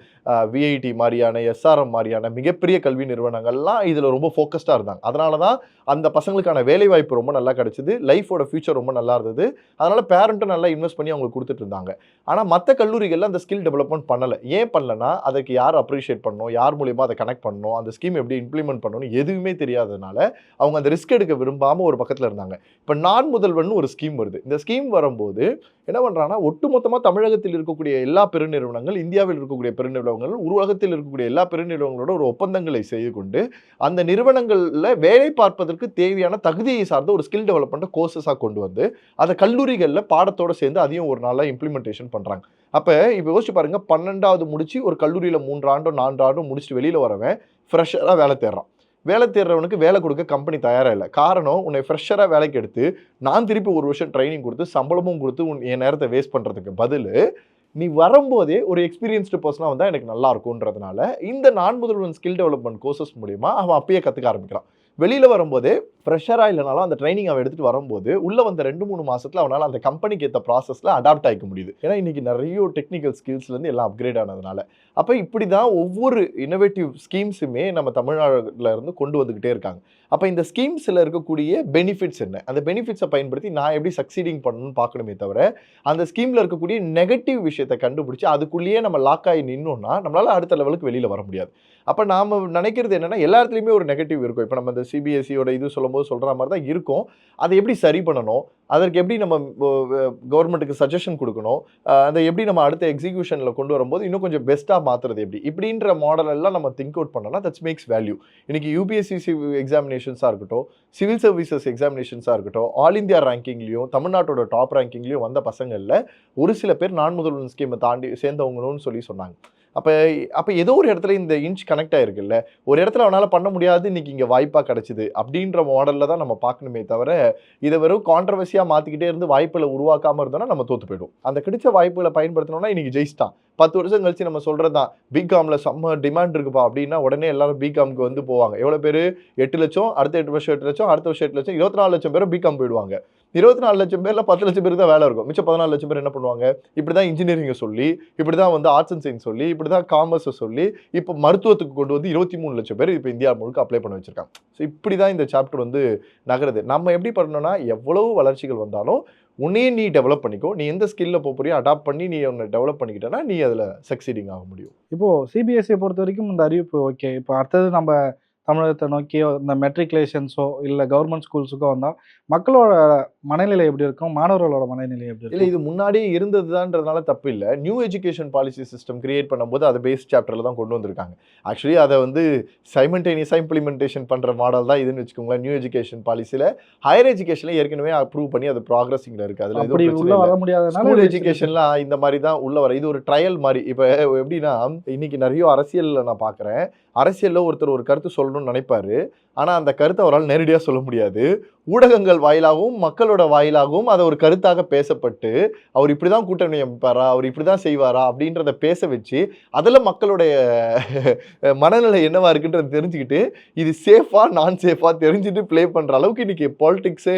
விஐடி மாதிரியான, எஸ்ஆர்எம் மாதிரியான மிகப்பெரிய கல்வி நிறுவனங்கள்லாம் இதில் ரொம்ப ஃபோக்கஸ்டாக இருந்தாங்க. அதனால தான் அந்த பசங்களுக்கான வேலைவாய்ப்பு ரொம்ப நல்லா கிடைச்சிது, லைஃபோட ஃபியூச்சர் ரொம்ப நல்லா இருந்தது. அதனால பேரண்ட்டும் நல்லா இன்வெஸ்ட் பண்ணி அவங்களுக்கு கொடுத்துட்டு இருந்தாங்க. ஆனால் மற்ற கல்லூரிகளில் அந்த ஸ்கில் டெவலப்மெண்ட் பண்ணலை. ஏன் பண்ணலன்னா, அதுக்கு யார் அப்ரிஷியேட் பண்ணணும், யார் மூலியமா அதை கனெக்ட் பண்ணணும், அந்த ஸ்கீம் எப்படி இம்ப்ளிமெண்ட் பண்ணணும் எதுவுமே தெரியாததுனால அவங்க அந்த ரிஸ்க் எடுக்க விரும்பாம ஒரு பக்கத்துல இருந்தாங்க. இப்ப நான் முதல்வன் ஒரு ஸ்கீம் வருது. இந்த ஸ்கீம் வரும்போது என்ன பண்றாங்கன்னா, ஒட்டுமொத்தமா தமிழகத்தில் இருக்கக்கூடிய எல்லா பெருநிறுவனங்கள், இந்தியாவில் இருக்கக்கூடிய பெருநிறுவனங்கள், உலகத்தில் இருக்கக்கூடிய எல்லா பெருநிறுவனங்களோட ஒரு ஒப்பந்தங்களை செய்து கொண்டு அந்த நிறுவனங்கள்ல வேலை பார்ப்பதற்கு தேவையான தகுதியை சார்ந்த ஒரு ஸ்கில் டெவலப்மெண்ட் கோர்சஸா கொண்டு வந்து அதை கல்லூரிகள்ல பாடத்தோட சேர்ந்து அதையும் ஒரு நாளா இம்ப்ளிமெண்டேஷன் பண்றாங்க. அப்ப இப்ப யோசிச்சு பாருங்க, 12வது முடிச்சு ஒரு கல்லூரியில 3 ஆண்டோ 4 ஆண்டோ முடிச்சுட்டு வெளியில வரவன் ஃப்ரெஷரா வேலை தேடுறான். வேலை தேடுறவனுக்கு வேலை கொடுக்க கம்பெனி தயாரா இல்லை. காரணம், உன்னை ஃப்ரெஷரா வேலைக்கு எடுத்து நான் திருப்பி 1 வருஷம் ட்ரைனிங் கொடுத்து சம்பளமும் கொடுத்து என் நேரத்தை வேஸ்ட் பண்றதுக்கு பதில் நீ வரும்போதே ஒரு எக்ஸ்பீரியன்ஸ்டு பர்சனாக வந்தால் எனக்கு நல்லா இருக்கும்ன்றதுனால இந்த நான் முதல்வன் ஸ்கில் டெவலப்மெண்ட் கோர்சஸ் மூலியமா அவன் அப்பயே கற்றுக்க ஆரம்பிக்கிறான். வெளியில் வரும்போதே ஃப்ரெஷராக இல்லைனாலும் அந்த ட்ரைனிங் அவன் எடுத்துகிட்டு வரும்போது உள்ளே வந்த 2-3 மாதத்தில் அவனால் அந்த கம்பெனிக்கு ஏற்ற ப்ராசஸில் அடாப்ட் ஆகிக்க முடியுது. ஏன்னா இன்றைக்கி நிறைய டெக்னிக்கல் ஸ்கில்ஸ்லேருந்து எல்லாம் அப்கிரேட் ஆனதுனால. அப்போ இப்படி தான் ஒவ்வொரு இன்னோவேட்டிவ் ஸ்கீம்ஸுமே நம்ம தமிழ்நாட்டில் இருந்து கொண்டு வந்துக்கிட்டே இருக்காங்க. அப்போ இந்த ஸ்கீம்ஸில் இருக்கக்கூடிய பெனிஃபிட்ஸ் என்ன, அந்த பெனிஃபிட்ஸை பயன்படுத்தி நான் எப்படி சக்சீடிங் பண்ணணும்னு பார்க்கணுமே தவிர அந்த ஸ்கீமில் இருக்கக்கூடிய நெகட்டிவ் விஷயத்தை கண்டுபிடிச்சி அதுக்குள்ளேயே நம்ம லாக் ஆகி நின்னோம்னா நம்மளால் அடுத்த லெவலுக்கு வெளியில் வர முடியாது. அப்போ நாம் நினைக்கிறது என்னென்னா, எல்லா இடத்துலையுமே ஒரு நெகட்டிவ் இருக்கும். இப்போ நம்ம இந்த சிபிஎஸ்சியோட இது சொல்லும்போது சொல்கிற மாதிரி தான் இருக்கும். அதை எப்படி சரி பண்ணணும், அதற்கு எப்படி நம்ம கவர்மெண்ட்டுக்கு சஜஷன் கொடுக்கணும், அதை எப்படி நம்ம அடுத்த எக்ஸிக்யூஷனில் கொண்டு வரும்போது இன்னும் கொஞ்சம் பெஸ்ட்டாக மாற்றுறது எப்படி, இப்படின்ற மாடல் எல்லாம் நம்ம திங்க் அவுட் பண்ணோம்னா தட்ஸ் மேக்ஸ் வேல்யூ. இன்றைக்கி யூபிஎஸ்சி எக்ஸாமினேஷன்ஸாக இருக்கட்டும், சிவில் சர்வீசஸ் எக்ஸாமினேஷன்ஸாக இருக்கட்டும், ஆல் இந்தியா ரேங்கிங்லேயும் தமிழ்நாட்டோட டாப் ரேங்கிங்லேயும் வந்த பசங்களில் ஒரு சில பேர் நான் முதல்வன் ஸ்கீமை தாண்டி சேர்ந்தவங்கன்னு சொல்லி சொன்னாங்க. அப்போ ஏதோ ஒரு இடத்துல இந்த இன்ச் கனெக்ட் ஆகிருக்குல்ல, ஒரு இடத்துல அவனால் பண்ண முடியாது, இன்றைக்கி இங்கே வாய்ப்பாக கிடச்சிது அப்படின்ற மாடலில் தான் நம்ம பார்க்கணுமே தவிர இதை வெறும் கான்ட்ரவர்சியாக மாற்றிக்கிட்டே இருந்து வாய்ப்புகளை உருவாக்காமல் இருந்தோம்னா நம்ம தோற்று போய்டும். அந்த கிடைச்ச வாய்ப்புகளை பயன்படுத்தணும்னா இன்றைக்கி ஜெயிச்சிட்டான். 10 வருஷம் கழிச்சு நம்ம சொல்கிறது தான் பிகாமில் செம்ம டிமாண்ட் இருக்குப்பா அப்படின்னா உடனே எல்லாரும் பிகாமுக்கு வந்து போவாங்க. எவ்வளோ பேர்? 8 லட்சம், அடுத்த 8 வருஷம் 8 லட்சம், அடுத்த வருஷம் 8 லட்சம், 24 லட்சம் பேர் பிகாம் போயிடுவாங்க. 24 லட்சம் பேரில் 10 லட்சம் பேருக்கு தான் வேலை இருக்கும். மிச்சம் 14 லட்சம் பேர் என்ன பண்ணுவாங்க? இப்படி தான் இன்ஜினியரிங்கை சொல்லி, இப்படி தான் வந்து ஆர்ட்ஸ் அண்ட் சயின்ஸ் சொல்லி, இப்படி தான் காமர்ஸை சொல்லி, இப்போ மருத்துவத்துக்கு கொண்டு வந்து 23 லட்சம் பேர் இப்போ இந்தியா முழுக்க அப்ளை பண்ண வச்சிருக்காங்க. ஸோ இப்படி தான் இந்த சாப்டர் வந்து நகருது. நம்ம எப்படி பண்ணணும்னா, எவ்வளவு வளர்ச்சிகள் வந்தாலும் உன்னையே நீ டெவலப் பண்ணிக்கோ. நீ எந்த ஸ்கில்ல போறியோ அடாப்ட் பண்ணி நீ ஒன்று டெவலப் பண்ணிக்கிட்டேன்னா நீ அதில் சக்சீடிங் ஆக முடியும். இப்போது சிபிஎஸ்சியை பொறுத்த வரைக்கும் இந்த அறிவிப்பு ஓகே. இப்போ அடுத்தது நம்ம தமிழகத்தை நோக்கியோ இந்த மெட்ரிகுலேஷன்ஸோ இல்லை கவர்மெண்ட் ஸ்கூல்ஸுக்கோ வந்தால் மக்களோட மனநிலை எப்படி இருக்கும், மாணவர்களோட மனநிலை எப்படி இருக்கும்? இல்லை, இது முன்னாடியே இருந்ததுதான்றதுனால தப்பு இல்லை. New education policy system create பண்ணும்போது அதை பேஸ் சாப்டரில் தான் கொண்டு வந்திருக்காங்க. ஆக்சுவலி அதை வந்து சைமல்டேனியஸாக இம்ப்ளிமெண்டேஷன் பண்ணுற மாடல் தான் இதுன்னு வச்சுக்கோங்களேன். நியூ எஜுகேஷன் பாலிசியில் ஹையர் எஜுகேஷனில் ஏற்கனவே அப்ரூவ் பண்ணி அது ப்ராக்ரஸிங்கில் இருக்குது. அதில் அப்படி உள்ள வர முடியாதனால ஸ்கூல் எஜுகேஷன்லாம் இந்த மாதிரி தான் உள்ள வர. இது ஒரு ட்ரையல் மாதிரி. இப்போ எப்படின்னா, இன்னைக்கு நிறைய அரசியலில் நான் பார்க்குறேன், அரசியலில் ஒருத்தர் ஒரு கருத்து சொல்லணும்னு நினைப்பாரு, ஆனால் அந்த கருத்தை அவரால் நேரடியாக சொல்ல முடியாது. ஊடகங்கள் வாயிலாகவும் மக்களோட வாயிலாகவும் அதை ஒரு கருத்தாக பேசப்பட்டு அவர் இப்படி தான் கூட்டணி அமைப்பாரா, அவர் இப்படி தான் செய்வாரா அப்படின்றத பேச வச்சு அதில் மக்களுடைய மனநிலை என்னவா இருக்குன்றத தெரிஞ்சுக்கிட்டு இது சேஃபா நான் சேஃபா தெரிஞ்சுட்டு ப்ளே பண்ணுற அளவுக்கு இன்னைக்கு பாலிடிக்ஸே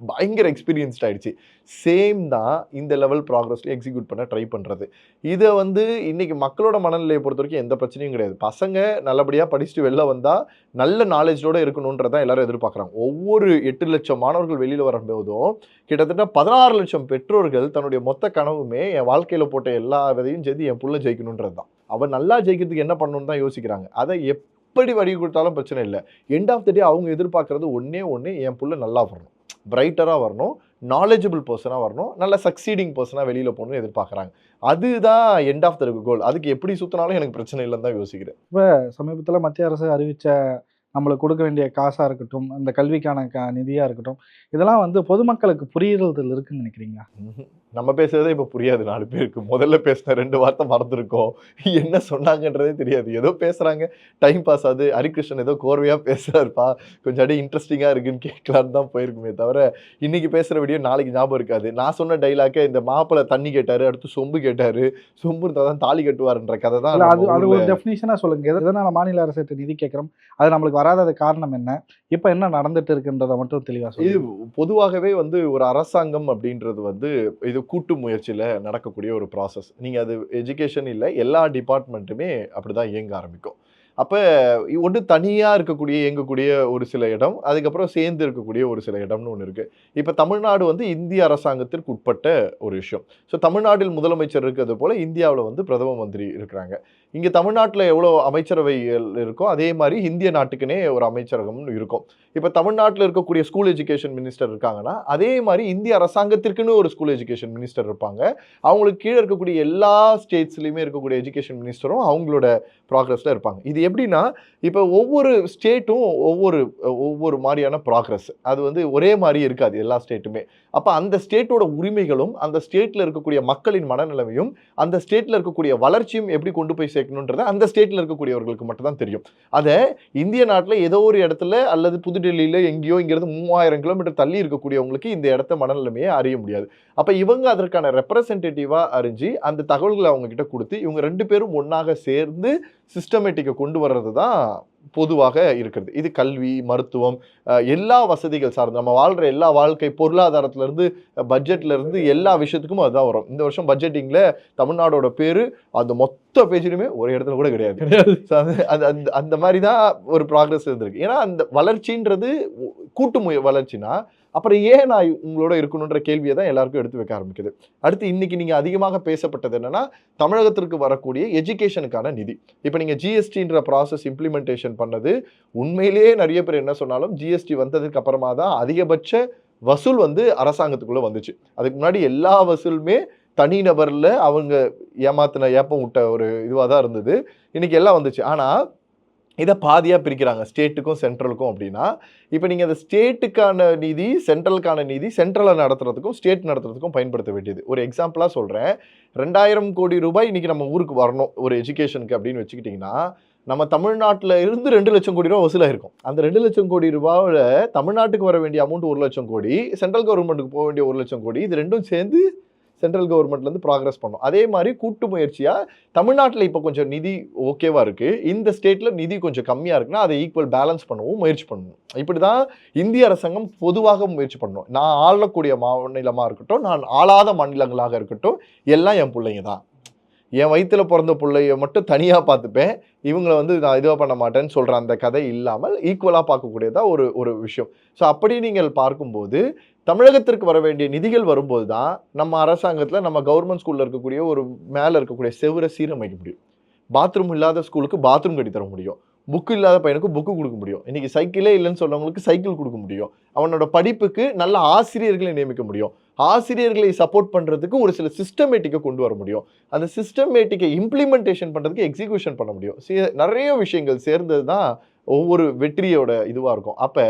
பயங்கர எக்ஸ்பீரியன்ஸ்ட் ஆயிடுச்சு. சேம் தான் இந்த லெவல் ப்ராக்ரஸ்ல எக்ஸிக்யூட் பண்ண ட்ரை பண்ணுறது. இதை வந்து இன்னைக்கு மக்களோட மனநிலையை பொறுத்த வரைக்கும் எந்த பிரச்சனையும் கிடையாது. பசங்க நல்லபடியாக படிச்சுட்டு வெளில வந்தால் நல்ல நாலேஜோடு இருக்கணுன்றதான் எல்லாரும் எதிர்பார்க்குறாங்க. ஒவ்வொரு 8 லட்சம் மாணவர்கள் வெளியில் வரும்போதும் கிட்டத்தட்ட 16 லட்சம் பெற்றோர்கள் தன்னுடைய மொத்த கனவுமே என் வாழ்க்கையில் போட்ட எல்லா விதையும் சேர்த்து என் புள்ள ஜெயிக்கணுன்றது தான். அவன் நல்லா ஜெயிக்கிறதுக்கு என்ன பண்ணணும்னு தான் யோசிக்கிறாங்க. அதை எப்படி வழி கொடுத்தாலும் பிரச்சனை இல்லை. எண்ட் ஆஃப் த டே அவங்க எதிர்பார்க்கறது ஒன்றே ஒன்று, என் புள்ள நல்லா வரணும், பிரைட்டராக வரணும், நாலேஜபிள் பர்சனாக வரணும், நல்ல சக்சீடிங் பர்சனாக வெளியில் போகணும்னு எதிர்பார்க்குறாங்க. அதுதான் எண்ட் ஆஃப் த கோல். அதுக்கு எப்படி சுற்றினாலும் எனக்கு பிரச்சனை இல்லைன்னு தான் யோசிக்கிறேன். இப்போ சமீபத்தில் மத்திய அரசு அறிவித்த நம்மளுக்கு கொடுக்க வேண்டிய காசாக இருக்கட்டும், இந்த கல்விக்கான நிதியாக இருக்கட்டும், இதெல்லாம் வந்து பொதுமக்களுக்கு புரியுறதில் இருக்குன்னு நினைக்கிறீங்களா? நம்ம பேசுறதே இப்போ புரியாது 4 பேருக்கு. முதல்ல பேசின 2 வார்த்தை மறந்துருக்கோம். என்ன சொன்னாங்கன்றதே தெரியாது. ஏதோ பேசுகிறாங்க, டைம் பாஸ் ஆகுது. ஹரிகிருஷ்ணன் ஏதோ கோர்வையாக பேசுகிறாருப்பா, கொஞ்சம் அப்படியே இன்ட்ரெஸ்டிங்காக இருக்குன்னு கேட்கலான்னு தான் போயிருக்குமே தவிர இன்னைக்கு பேசுகிற வீடியோ நாளைக்கு ஞாபகம் இருக்காது. நான் சொன்ன டைலாக்கே இந்த மாப்பிள்ளை தண்ணி கேட்டார், அடுத்து சொம்பு கேட்டார், சொம்பு இருந்தால் தான் தாலி கட்டுவாருன்ற கதை தான். அது ஒரு டெஃபினிஷனாக சொல்லுங்கள். எதனால் மாநில அரசு நிதி கேட்குறோம், அது நம்மளுக்கு வராதது காரணம் என்ன? இப்ப என்ன நடந்துட்டு இருக்குன்றத மட்டும் தெளிவா இது சொல்லுங்க. பொதுவாகவே வந்து ஒரு அரசாங்கம் அப்படின்றது வந்து இது கூட்டு முயற்சியில நடக்கக்கூடிய ஒரு ப்ராசஸ். நீங்க அது எஜுகேஷன் இல்ல, எல்லா டிபார்ட்மெண்ட்டுமே அப்படிதான் இயங்க ஆரம்பிக்கும். அப்ப ஒண்ணு தனியா இருக்கக்கூடிய இயங்கக்கூடிய ஒரு சில இடம், அதுக்கப்புறம் சேர்ந்து இருக்கக்கூடிய ஒரு சில இடம்னு ஒண்ணு இருக்கு. இப்ப தமிழ்நாடு வந்து இந்திய அரசாங்கத்திற்கு உட்பட்ட ஒரு விஷயம். ஸோ தமிழ்நாட்டில் முதலமைச்சர் இருக்கிறது போல இந்தியாவுல வந்து பிரதம மந்திரி இருக்கிறாங்க. இங்க தமிழ்நாட்டுல எவ்வளோ அமைச்சரவைகள் இருக்கோ, அதே மாரி இந்திய நாட்டுக்குன்னே ஒரு அமைச்சரகம்னு இருக்கும். இப்ப தமிழ்நாட்டுல இருக்கக்கூடிய ஸ்கூல் எஜுகேஷன் மினிஸ்டர் இருக்காங்கன்னா, அதே மாரி இந்திய அரசாங்கத்திற்குன்னு ஒரு ஸ்கூல் எஜுகேஷன் மினிஸ்டர் இருப்பாங்க. அவங்களுக்கு கீழ இருக்கக்கூடிய எல்லா ஸ்டேட்ஸ்லயுமே இருக்கக்கூடிய எஜுகேஷன் மினிஸ்டரும் அவங்களோட ப்ராக்ரஸ்ல இருப்பாங்க. இது எப்படின்னா, இப்ப ஒவ்வொரு ஸ்டேட்டும் ஒவ்வொரு ஒவ்வொரு மாரியான ப்ராக்ரஸ். அது வந்து ஒரே மாரி இருக்காது எல்லா ஸ்டேட்டுமே. அப்ப அந்த ஸ்டேட்டோட உரிமைகளும், அந்த ஸ்டேட்ல இருக்கக்கூடிய மக்களின் மனநிலைமையும், அந்த ஸ்டேட்ல இருக்கக்கூடிய வளர்ச்சியும் எப்படி கொண்டு போய் சேர்க்கணும்ன்றத அந்த ஸ்டேட்ல இருக்கக்கூடியவர்களுக்கு மட்டும் தான் தெரியும். அத இந்திய நாட்டுல ஏதோ ஒரு இடத்துல அல்லது புதுடெல்லியில எங்கேயோ இங்கிருந்து 3000 கிலோமீட்டர் தள்ளி இருக்கக்கூடியவங்களுக்கு இந்த இடத்த மனநிலைமையை அறிய முடியாது. அப்ப இவங்க அதற்கான ரெப்ரசன்டேட்டிவா அறிஞ்சு, அந்த தகவல்கள அவங்க கிட்ட குடுத்து, இவங்க 2 பேரும் ஒண்ணாக சேர்ந்து சிஸ்டமேட்டிக்க கொண்டு வர்றது தான் பொதுவாக இருக்கிறது. இது கல்வி, மருத்துவம், எல்லா வசதிகள் சார்ந்து நம்ம வாழ்ற எல்லா வாழ்க்கை பொருளாதாரத்திலருந்து, பட்ஜெட்லருந்து எல்லா விஷயத்துக்கும் அதுதான் வரும். இந்த வருஷம் பட்ஜெட்டிங்ல தமிழ்நாடோட பேரு அந்த மொத்த பேஜ்லயுமே ஒரு இடத்துல கூட கிடையாது. ஸோ அது அது அந்த அந்த மாரி தான் ஒரு ப்ராக்ரஸ் இருந்திருக்கு. ஏன்னா அந்த வளர்ச்சின்றது கூட்டு வளர்ச்சினா, அப்புறம் ஏன் நான் உங்களோட இருக்கணுன்ற கேள்விய தான் எல்லாருக்கும் எடுத்து வைக்க ஆரம்பிக்குது. அடுத்து இன்னைக்கு நீங்க அதிகமாக பேசப்பட்டது என்னன்னா, தமிழகத்திற்கு வரக்கூடிய எஜுகேஷனுக்கான நிதி. இப்ப நீங்க ஜிஎஸ்டின்ற ப்ராசஸ் இம்ப்ளிமெண்டேஷன் பண்ணது, உண்மையிலேயே நெறைய பேர் என்ன சொன்னாலும், ஜிஎஸ்டி வந்ததுக்கு அப்புறமா தான் அதிகபட்ச வசூல் வந்து அரசாங்கத்துக்குள்ள வந்துச்சு. அதுக்கு முன்னாடி எல்லா வசூலுமே தனிநபர்ல அவங்க ஏமாத்துன ஏப்பம் விட்ட ஒரு இதுவா தான் இருந்தது. இன்னைக்கு எல்லாம் வந்துச்சு. ஆனா இத பாதியா பிரிக்கிறாங்க. ஸ்டேட்டுக்கும், சென்ட்ரலுக்கும் அப்டின்னா, இப்ப நீங்க அந்த ஸ்டேட்டுக்கான நிதி, சென்ட்ரலுக்கான நிதி, சென்ட்ரல நடத்துறதுக்கும், ஸ்டேட் நடத்துறதுக்கும் பயன்படுத்த வேண்டியது. ஒரு எக்ஸாம்பிளா சொல்றேன். ரூ. 2000 கோடி இன்னைக்கு நம்ம ஊருக்கு வரணும். ஒரு எஜுகேஷனுக்கு அப்டின்னு வச்சுக்கிட்டீங்கன்னா, நம்ம தமிழ்நாட்டுல இருந்து 2,00,000 கோடி ரூபாய் வசூலாயிருக்கும். அந்த 2,00,000 கோடி ரூபாவுல தமிழ்நாட்டுக்கு வர வேண்டிய அமௌண்ட் 1,00,000 கோடி, சென்ட்ரல் கவர்ன்மென்ட்க்கு போ வேண்டிய 1,00,000 கோடி. இது 2ம் சேர்ந்து சென்ட்ரல் கவர்ன்மெண்ட்லேருந்து ப்ராக்ரஸ் பண்ணும். அதே மாதிரி கூட்டு முயற்சியா தமிழ்நாட்டில் இப்போ கொஞ்சம் நிதி ஓகேவா இருக்கு. இந்த ஸ்டேட்ல நிதி கொஞ்சம் கம்மியா இருக்குன்னா, அதை ஈக்குவல் பேலன்ஸ் பண்ணவும் முயற்சி பண்ணணும். இப்படி தான் இந்திய அரசாங்கம் பொதுவாக முயற்சி பண்ணணும். நான் ஆளக்கூடிய மாநிலமா இருக்கட்டும், நான் ஆளாத மாநிலங்களாக இருக்கட்டும், எல்லாம் என் பிள்ளைங்க தான். என் வயித்துல பிறந்த பிள்ளைய மட்டும் தனியா பார்த்துப்பேன். இவங்கள வந்து நான் இதுவா பண்ண மாட்டேன்னு சொல்ற அந்த கதை இல்லாமல் ஈக்குவலா பார்க்கக்கூடியதா ஒரு ஒரு விஷயம். ஸோ அப்படி நீங்கள் பார்க்கும்போது, தமிழகத்திற்கு வர வேண்டிய நிதிகள் வரும்போது தான், நம்ம அரசாங்கத்தில நம்ம கவர்மெண்ட் ஸ்கூல்ல இருக்கக்கூடிய ஒரு மேல இருக்கக்கூடிய செவுர சீரமைக்க முடியும். பாத்ரூம் இல்லாத ஸ்கூலுக்கு பாத்ரூம் கட்டி தர முடியும். புக் இல்லாத பையனுக்கு புக்கு குடுக்க முடியும். இன்னைக்கு சைக்கிளே இல்லன்னு சொல்றவங்களுக்கு சைக்கிள் குடுக்க முடியும். அவனோட படிப்புக்கு நல்ல ஆசிரியர்களை நியமிக்க முடியும். ஆசிரியர்களை சப்போர்ட் பண்றதுக்கு ஒரு சில சிஸ்டமேட்டிக்க கொண்டு வர முடியும். அந்த சிஸ்டமேட்டிக்க இம்ப்ளிமெண்டேஷன் பண்றதுக்கு எக்ஸிகியூஷன் பண்ண முடியும். நெறைய விஷயங்கள் சேர்ந்தது தான் ஒவ்வொரு வெற்றியோட இதுவா இருக்கும். அப்ப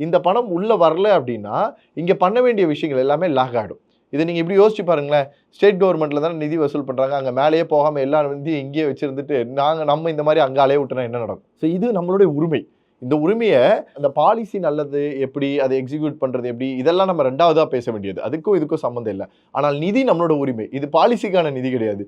இந்த பணம் உள்ள வரல அப்படின்னா, இங்க பண்ண வேண்டிய விஷயங்கள் எல்லாமே லாக் ஆயிடும். இத நீங்க இப்படி யோசிச்சு பாருங்களேன். ஸ்டேட் கவர்ன்மெண்ட்ல தான நிதி வசூல் பண்றாங்க. அங்க மேலேயே போகாம எல்லா நிதியும் இங்கேயே வச்சிருந்துட்டு, நம்ம இந்த மாரி அங்க அலைய விட்டோம்னா என்ன நடக்கும்? ஸோ இது நம்மளுடைய உரிமை. இந்த உரிமைய அந்த பாலிசி நல்லது எப்படி, அதை எக்ஸிக்யூட் பண்றது எப்படி, இதெல்லாம் நம்ம 2வதா பேச வேண்டியது. அதுக்கும் இதுக்கும் சம்மந்தம் இல்ல. ஆனால் நிதி நம்மளோட உரிமை. இது பாலிசிக்கான நிதி கிடையாது.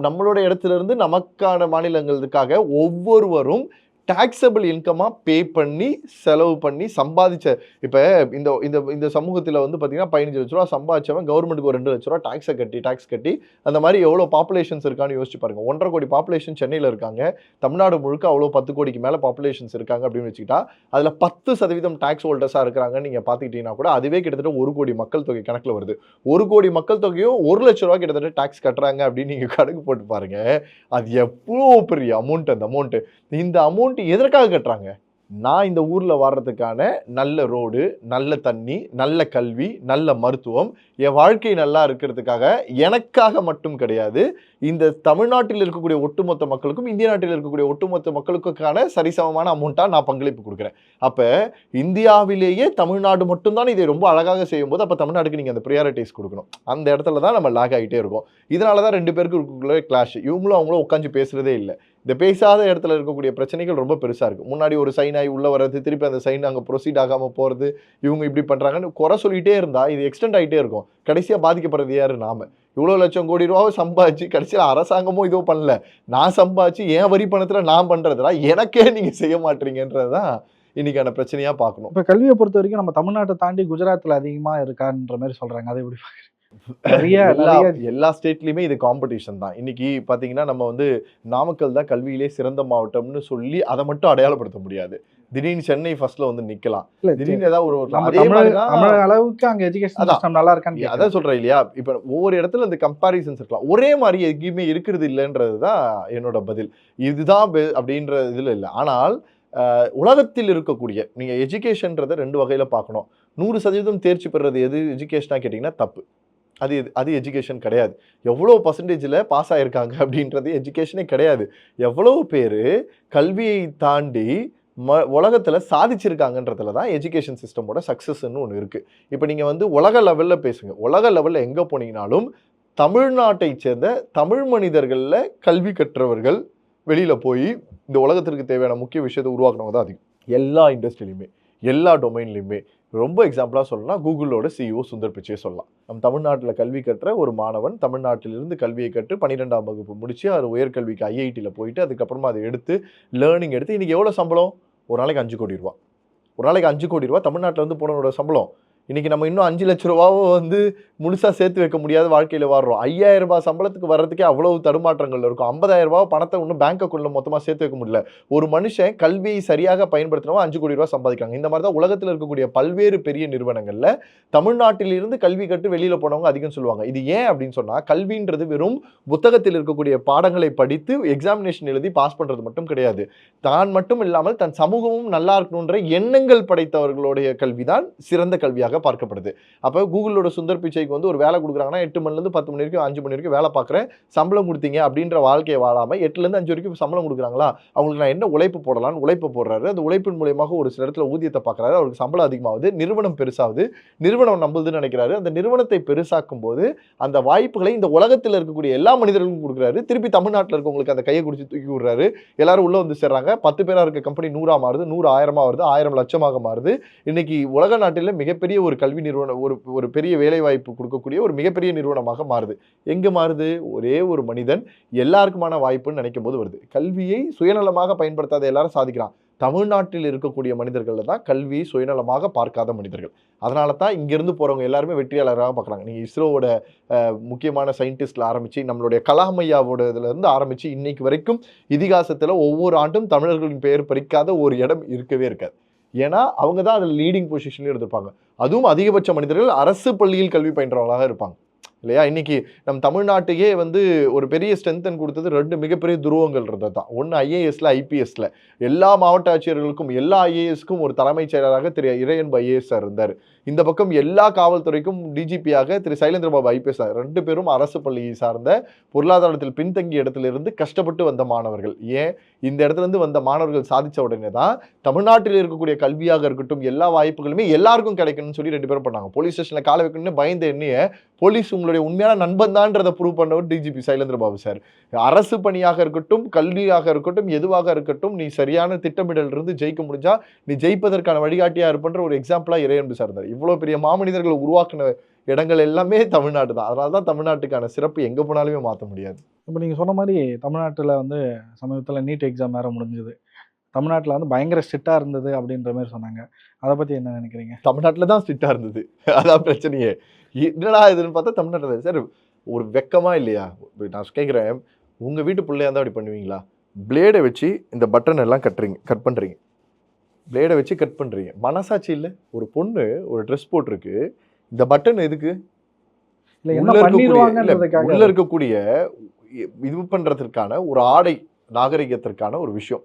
நம்மளோட இடத்துல இருந்து நமக்கான மாநிலங்களுக்காக ஒவ்வொருவரும் டாக்ஸபிள் இன்கமா பே பண்ணி, செலவு பண்ணி, சம்பாதிச்ச இப்ப இந்த இந்த இந்த சமூகத்தில வந்து பார்த்தீங்கன்னா, ரூ. 15,00,000 சம்பாதிச்சவன் கவர்மெண்ட்டுக்கு ஒரு ரூ. 2,00,000 டாக்ஸ் கட்டி, அந்த மாரி எவ்வளோ பாப்புலேஷன்ஸ் இருக்கான்னு யோசிச்சு பாருங்க. 1,50,000 கோடி பாப்புலேஷன் சென்னையில இருக்காங்க. தமிழ்நாடு முழுக்க அவ்வளோ 10 கோடிக்கு மேல பாப்புலேஷன்ஸ் இருக்காங்க அப்படின்னு வச்சுக்கிட்டா, அதுல 10% டாக்ஸ் ஹோல்டர்ஸா இருக்கிறாங்கன்னு நீங்க பார்த்துக்கிட்டீங்கன்னா கூட, அதுவே கிட்டத்தட்ட 1 கோடி மக்கள் தொகை கணக்குல வருது. 1 கோடி மக்கள் தொகையும் ரூ. 1,00,000 கிட்டத்தட்ட டாக்ஸ் கட்டுறாங்க அப்படின்னு நீங்க கணக்கு போட்டு பாருங்க. அது எவ்வளோ பெரிய அமௌண்ட் அந்த அமௌண்ட். இந்த அமௌண்ட் எதற்காக கட்டுறாங்க? நான் இந்த ஊர்ல வாழ்றதுக்கான நல்ல ரோடு, நல்ல தண்ணி, நல்ல கல்வி, நல்ல மருத்துவம், என் வாழ்க்கை நல்லா இருக்கிறதுக்காக எனக்காக மட்டும் கிடையாது. இந்த தமிழ்நாட்டில் இருக்கக்கூடிய ஒட்டுமொத்த மக்களுக்கும், இந்திய நாட்டில் இருக்கக்கூடிய ஒட்டுமொத்த மக்களுக்கான சரிசமமான அமௌண்ட்டா நான் பங்களிப்பு குடுக்குறேன். அப்ப இந்தியாவிலேயே தமிழ்நாடு மட்டும் தான் இதை ரொம்ப அழகாக செய்யும்போது, அப்ப தமிழ்நாட்டுக்கு நீங்க அந்த பிரியாரிட்டீஸ் குடுக்கணும். அந்த இடத்துல தான் நம்ம லாக் ஆகிட்டே இருக்கோம். இதனால தான் 2 பேருக்கு இருக்கக்குள்ள கிளாஷ். இவங்களும் அவங்களும் உட்கார்ந்து பேசுறதே இல்ல. இந்த பேசாத இடத்துல இருக்கக்கூடிய பிரச்சனைகள் ரொம்ப பெருசா இருக்கு. முன்னாடி ஒரு சைன் ஆகி உள்ள வர்றது, திருப்பி அந்த சைன் அங்க ப்ரொசீட் ஆகாம போறது, இவங்க இப்படி பண்றாங்கன்னு குறை சொல்லிட்டே இருந்தா இது எக்ஸ்டெண்ட் ஆகிட்டே இருக்கும். கடைசியா பாதிக்கப்படுறது யாரு? நாம. இவ்வளோ லட்சம் கோடி ரூபாவை சம்பாதிச்சு கடைசியில் அரசாங்கமும் இதுவும் பண்ணல, நான் சம்பாதிச்சு என் வரி பணத்தில் நான் பண்ணுறதுனா எனக்கே நீங்கள் செய்ய மாட்டீங்கன்றது தான் இன்னைக்கான பிரச்சனையாக பார்க்கணும். இப்போ கல்வியை பொறுத்த வரைக்கும் நம்ம தமிழ்நாட்டை தாண்டி குஜராத்தில் அதிகமாக இருக்கான்ற மாதிரி சொல்கிறாங்க, அதை எப்படி பார்க்குறீங்க? எல்லா ஸ்டேட்லயுமே இது காம்படிஷன் தான். இன்னைக்கு பாத்தீங்கன்னா நம்ம வந்து நாமக்கல் தான் கல்வியிலே சிறந்த மாவட்டம்னு சொல்லி அதை மட்டும் அடையாளப்படுத்த முடியாது. திடீர்னு சென்னை ஃபர்ஸ்ட்ல வந்து நிக்கலாம், திடீர்னு ஏதாவது ஒரு அளவுக்கு அங்க எஜுகேஷன் சிஸ்டம் நல்லா இருக்கான்னு அதான் சொல்றேன் இல்லையா. இப்ப ஒவ்வொரு இடத்துல இந்த கம்பாரிசன்ஸ் இருக்கலாம், ஒரே மாதிரி எங்கேயுமே இருக்கிறது இல்லைன்றதுதான் என்னோட பதில். இதுதான் அப்படின்ற இதுல இல்லை. ஆனால் உலகத்தில் இருக்கக்கூடிய நீங்க எஜுகேஷன்றதை 2 வகையில பார்க்கணும். 100% தேர்ச்சி பெறுறது எது எஜுகேஷனா கேட்டீங்கன்னா தப்பு. அது எஜுகேஷன் கிடையாது. எவ்வளோ பர்சன்டேஜில் பாஸ் ஆகிருக்காங்க அப்படின்றது எஜுகேஷனே கிடையாது. எவ்வளோ பேர் கல்வியை தாண்டி உலகத்தில் சாதிச்சிருக்காங்கன்றதுல தான் எஜுகேஷன் சிஸ்டமோட சக்ஸஸ்ன்னு ஒன்று இருக்குது. இப்போ நீங்கள் வந்து உலக லெவலில் பேசுங்க, உலக லெவலில் எங்கே போனீங்கனாலும் தமிழ்நாட்டை சேர்ந்த தமிழ் மனிதர்களில் கல்வி கற்றவர்கள் வெளியில் போய் இந்த உலகத்திற்கு தேவையான முக்கிய விஷயத்தை உருவாக்குனவங்க தான் அதிகம். எல்லா இண்டஸ்ட்ரியிலையுமே எல்லா டொமைன்லையுமே. ரொம்ப எக்ஸாம்பிளாக சொல்லலாம், கூகுளோட CEO சுந்தர் பிச்சையை சொல்லலாம். நம்ம தமிழ்நாட்டில் கல்வி கற்ற ஒரு மாணவன் தமிழ்நாட்டிலிருந்து கல்வியை கற்று 12ஆம் வகுப்பு முடித்து அது உயர்கல்விக்கு IITயில் போயிட்டு அதுக்கப்புறமா அதை எடுத்து லேர்னிங் எடுத்து இன்றைக்கி எவ்வளோ சம்பளம்? ஒரு நாளைக்கு 5 கோடி ரூபா. ஒரு நாளைக்கு 5 கோடி ரூபா தமிழ்நாட்டில் வந்து போனவனோட சம்பளம். இன்றைக்கி நம்ம இன்னும் 5 லட்ச ரூபாவை வந்து முழுசாக சேர்த்து வைக்க முடியாத வாழ்க்கையில் வாழ்கிறோம். 5000 ரூபாய் சம்பளத்துக்கு வர்றதுக்கே அவ்வளவு தடுமாற்றங்கள் இருக்கும். 50,000 ரூபாய் பணத்தை இன்னும் பேங்க் அக்கௌண்ட்டில் மொத்தமாக சேர்த்து வைக்க முடியல. ஒரு மனுஷன் கல்வியை சரியாக பயன்படுத்தினவா 5 கோடி ரூபாய் சம்பாதிக்கிறாங்க. இந்த மாதிரி தான் உலகத்தில் இருக்கக்கூடிய பல்வேறு பெரிய நிறுவனங்களில் தமிழ்நாட்டிலிருந்து கல்வி கற்று வெளியில் போனவங்க அதிகம் சொல்லுவாங்க. இது ஏன் அப்படின்னு சொன்னால், கல்வின்றது வெறும் புத்தகத்தில் இருக்கக்கூடிய பாடங்களை படித்து எக்ஸாமினேஷன் எழுதி பாஸ் பண்ணுறது மட்டும் கிடையாது. தான் மட்டும் இல்லாமல் தன் சமூகமும் நல்லா இருக்கணுன்ற எண்ணங்கள் படைத்தவர்களுடைய கல்வி தான் சிறந்த கல்வியாக பார்க்கப்படுது. அப்போ கூகுளோட சுந்தர் பிச்சைக்கு வந்து ஒரு வேலை கொடுக்குறாங்கன்னா 8 மணிலேருந்து 10 மணி வரைக்கும் 5 மணி வரைக்கும் வேலை பார்க்குறேன், சம்பளம் கொடுத்தீங்க அப்படின்ற வாழ்க்கையை வாழாமல் 8லேருந்து 5 வரைக்கும் சம்பளம் கொடுக்குறாங்களா, அவங்களுக்கு நான் என்ன உழைப்பு போடலான்னு உழைப்பு போடுறாரு. அந்த உழைப்பின் மூலியமாக ஒரு சில இடத்துல ஊதியத்தை பார்க்குறாரு, அவருக்கு சம்பளம் அதிகமாகுது, நிறுவனம் பெருசாகுது, நிறுவனம் நம்புதுன்னு நினைக்கிறாரு. அந்த நிறுவனத்தை பெருசாக்கும் போது அந்த வாய்ப்புகளை இந்த உலகத்தில் இருக்கக்கூடிய எல்லா மனிதர்களுக்கும் கொடுக்குறாரு. திருப்பி தமிழ்நாட்டில் இருக்கவங்களுக்கு அந்த கையை குடிச்சு தூக்கி விடுறாரு. எல்லாரும் உள்ள வந்து சேர்றாங்க. 10 பேராக இருக்க கம்பெனி 100 மாறுது, 100 1000 வருது, 1000 லட்சமாக மாறுது. இன்னைக்கு உலக நாட்டில் மிகப்பெரிய ஒரு கல்வி நிறுவனம், ஒரு பெரிய வேலை வாய்ப்பு கொடுக்கக்கூடிய ஒரு மிகப்பெரிய நிறுவனமாக மாறுது. எங்க மாறுது? ஒரே ஒரு மனிதன் எல்லாருக்குமான வாய்ப்புன்னு நினைக்கும் போது வருது. கல்வியை சுயநலமாக பயன்படுத்தாத எல்லாரும் சாதிக்கிறான். தமிழ்நாட்டில் இருக்கக்கூடிய மனிதர்கள் தான் கல்வியை சுயநலமாக பார்க்காத மனிதர்கள். அதனால தான் இங்கிருந்து போறவங்க எல்லாருமே வெற்றியாளராக பார்க்குறாங்க. நீங்க இஸ்ரோவோட முக்கியமான சயின்டிஸ்ட்ல ஆரம்பிச்சு, நம்மளுடைய கலாம் ஐயாவோட இதுல இருந்து ஆரம்பிச்சு இன்னைக்கு வரைக்கும் இதிகாசத்துல ஒவ்வொரு ஆண்டும் தமிழர்களின் பெயர் பறிக்காத ஒரு இடம் இருக்கவே இருக்காது. ஏன்னா அவங்க தான் அதில் லீடிங் பொசிஷன்லேயும் இருந்திருப்பாங்க. அதுவும் அதிகபட்ச மனிதர்கள் அரசு பள்ளியில் கல்வி பயின்றவர்களாக இருப்பாங்க இல்லையா. இன்னைக்கு நம் தமிழ்நாட்டையே வந்து ஒரு பெரிய ஸ்ட்ரென்தன் கொடுத்தது 2 மிகப்பெரிய துருவங்கள் இருந்தது தான். ஒன்று IASல, IPSல. எல்லா மாவட்ட ஆட்சியர்களுக்கும் எல்லா IASக்கும் ஒரு தலைமைச் செயலராக திரு இறையன்பு IAS சார் இருந்தார். இந்த பக்கம் எல்லா காவல்துறைக்கும் DGPயாக திரு சைலேந்திரபாபு IPS சார். 2 பேரும் அரசு பள்ளியை சார்ந்த பொருளாதாரத்தில் பின்தங்கிய இடத்திலிருந்து கஷ்டப்பட்டு வந்த மாணவர்கள். ஏன் இந்த இடத்துல இருந்து வந்த மாணவர்கள் சாதிச்ச உடனே தான் தமிழ்நாட்டில் இருக்கக்கூடிய கல்வியாக இருக்கட்டும் எல்லா வாய்ப்புகளுமே எல்லாருக்கும் கிடைக்கணும்னு சொல்லி 2 பேரும் பண்ணாங்க. போலீஸ் ஸ்டேஷனில் காலை வைக்கணும்னு பயந்த எண்ணிய போலீஸ் உங்களுடைய உண்மையான நண்பன் தான்றதை ப்ரூவ் பண்ணவர் DGP சைலேந்திரபாபு சார். அரசு பணியாக இருக்கட்டும், கல்வியாக இருக்கட்டும், எதுவாக இருக்கட்டும், நீ சரியான திட்டமிடல் இருந்து ஜெயிக்க முடிஞ்சா நீ ஜெயிப்பதற்கான வழிகாட்டியா இருப்பன்ற ஒரு எக்ஸாம்பிளா இறையன்பு சார் இருந்தார். இவ்வளவு பெரிய மாமனிதர்களை உருவாக்கின இடங்கள் எல்லாமே தமிழ்நாடு தான். அதனால தான் தமிழ்நாட்டுக்கான சிறப்பு எங்க போனாலுமே மாற்ற முடியாது. இப்போ நீங்க சொன்ன மாதிரி தமிழ்நாட்டில் வந்து சமீபத்தில் நீட் எக்ஸாம் வேற முடிஞ்சது. தமிழ்நாட்டில் வந்து பயங்கர ஸ்ட்ரிக்டாக இருந்தது அப்படின்ற மாதிரி சொன்னாங்க. அதை பற்றி என்ன நினைக்கிறீங்க? தமிழ்நாட்டில் தான் ஸ்ட்ரிக்டாக இருந்தது, அதான் பிரச்சனையே. என்னடா இதுன்னு பார்த்தா தமிழ்நாட்டில் சார் ஒரு வெக்கமா இல்லையா? நான் கேட்குறேன், உங்கள் வீட்டு பிள்ளையா இருந்தால் அப்படி பண்ணுவீங்களா? பிளேடை வச்சு இந்த பட்டன் எல்லாம் கட் பண்ணுறீங்க, பிளேடை வச்சு கட் பண்ணுறீங்க, மனசாட்சி இல்லை? ஒரு பொண்ணு ஒரு ட்ரெஸ் போட்டிருக்கு, இந்த பட்டன் எதுக்கு? உள்ள இருக்கக்கூடிய இது பண்ணுறதுக்கான ஒரு ஆடை நாகரிகத்திற்கான ஒரு விஷயம்.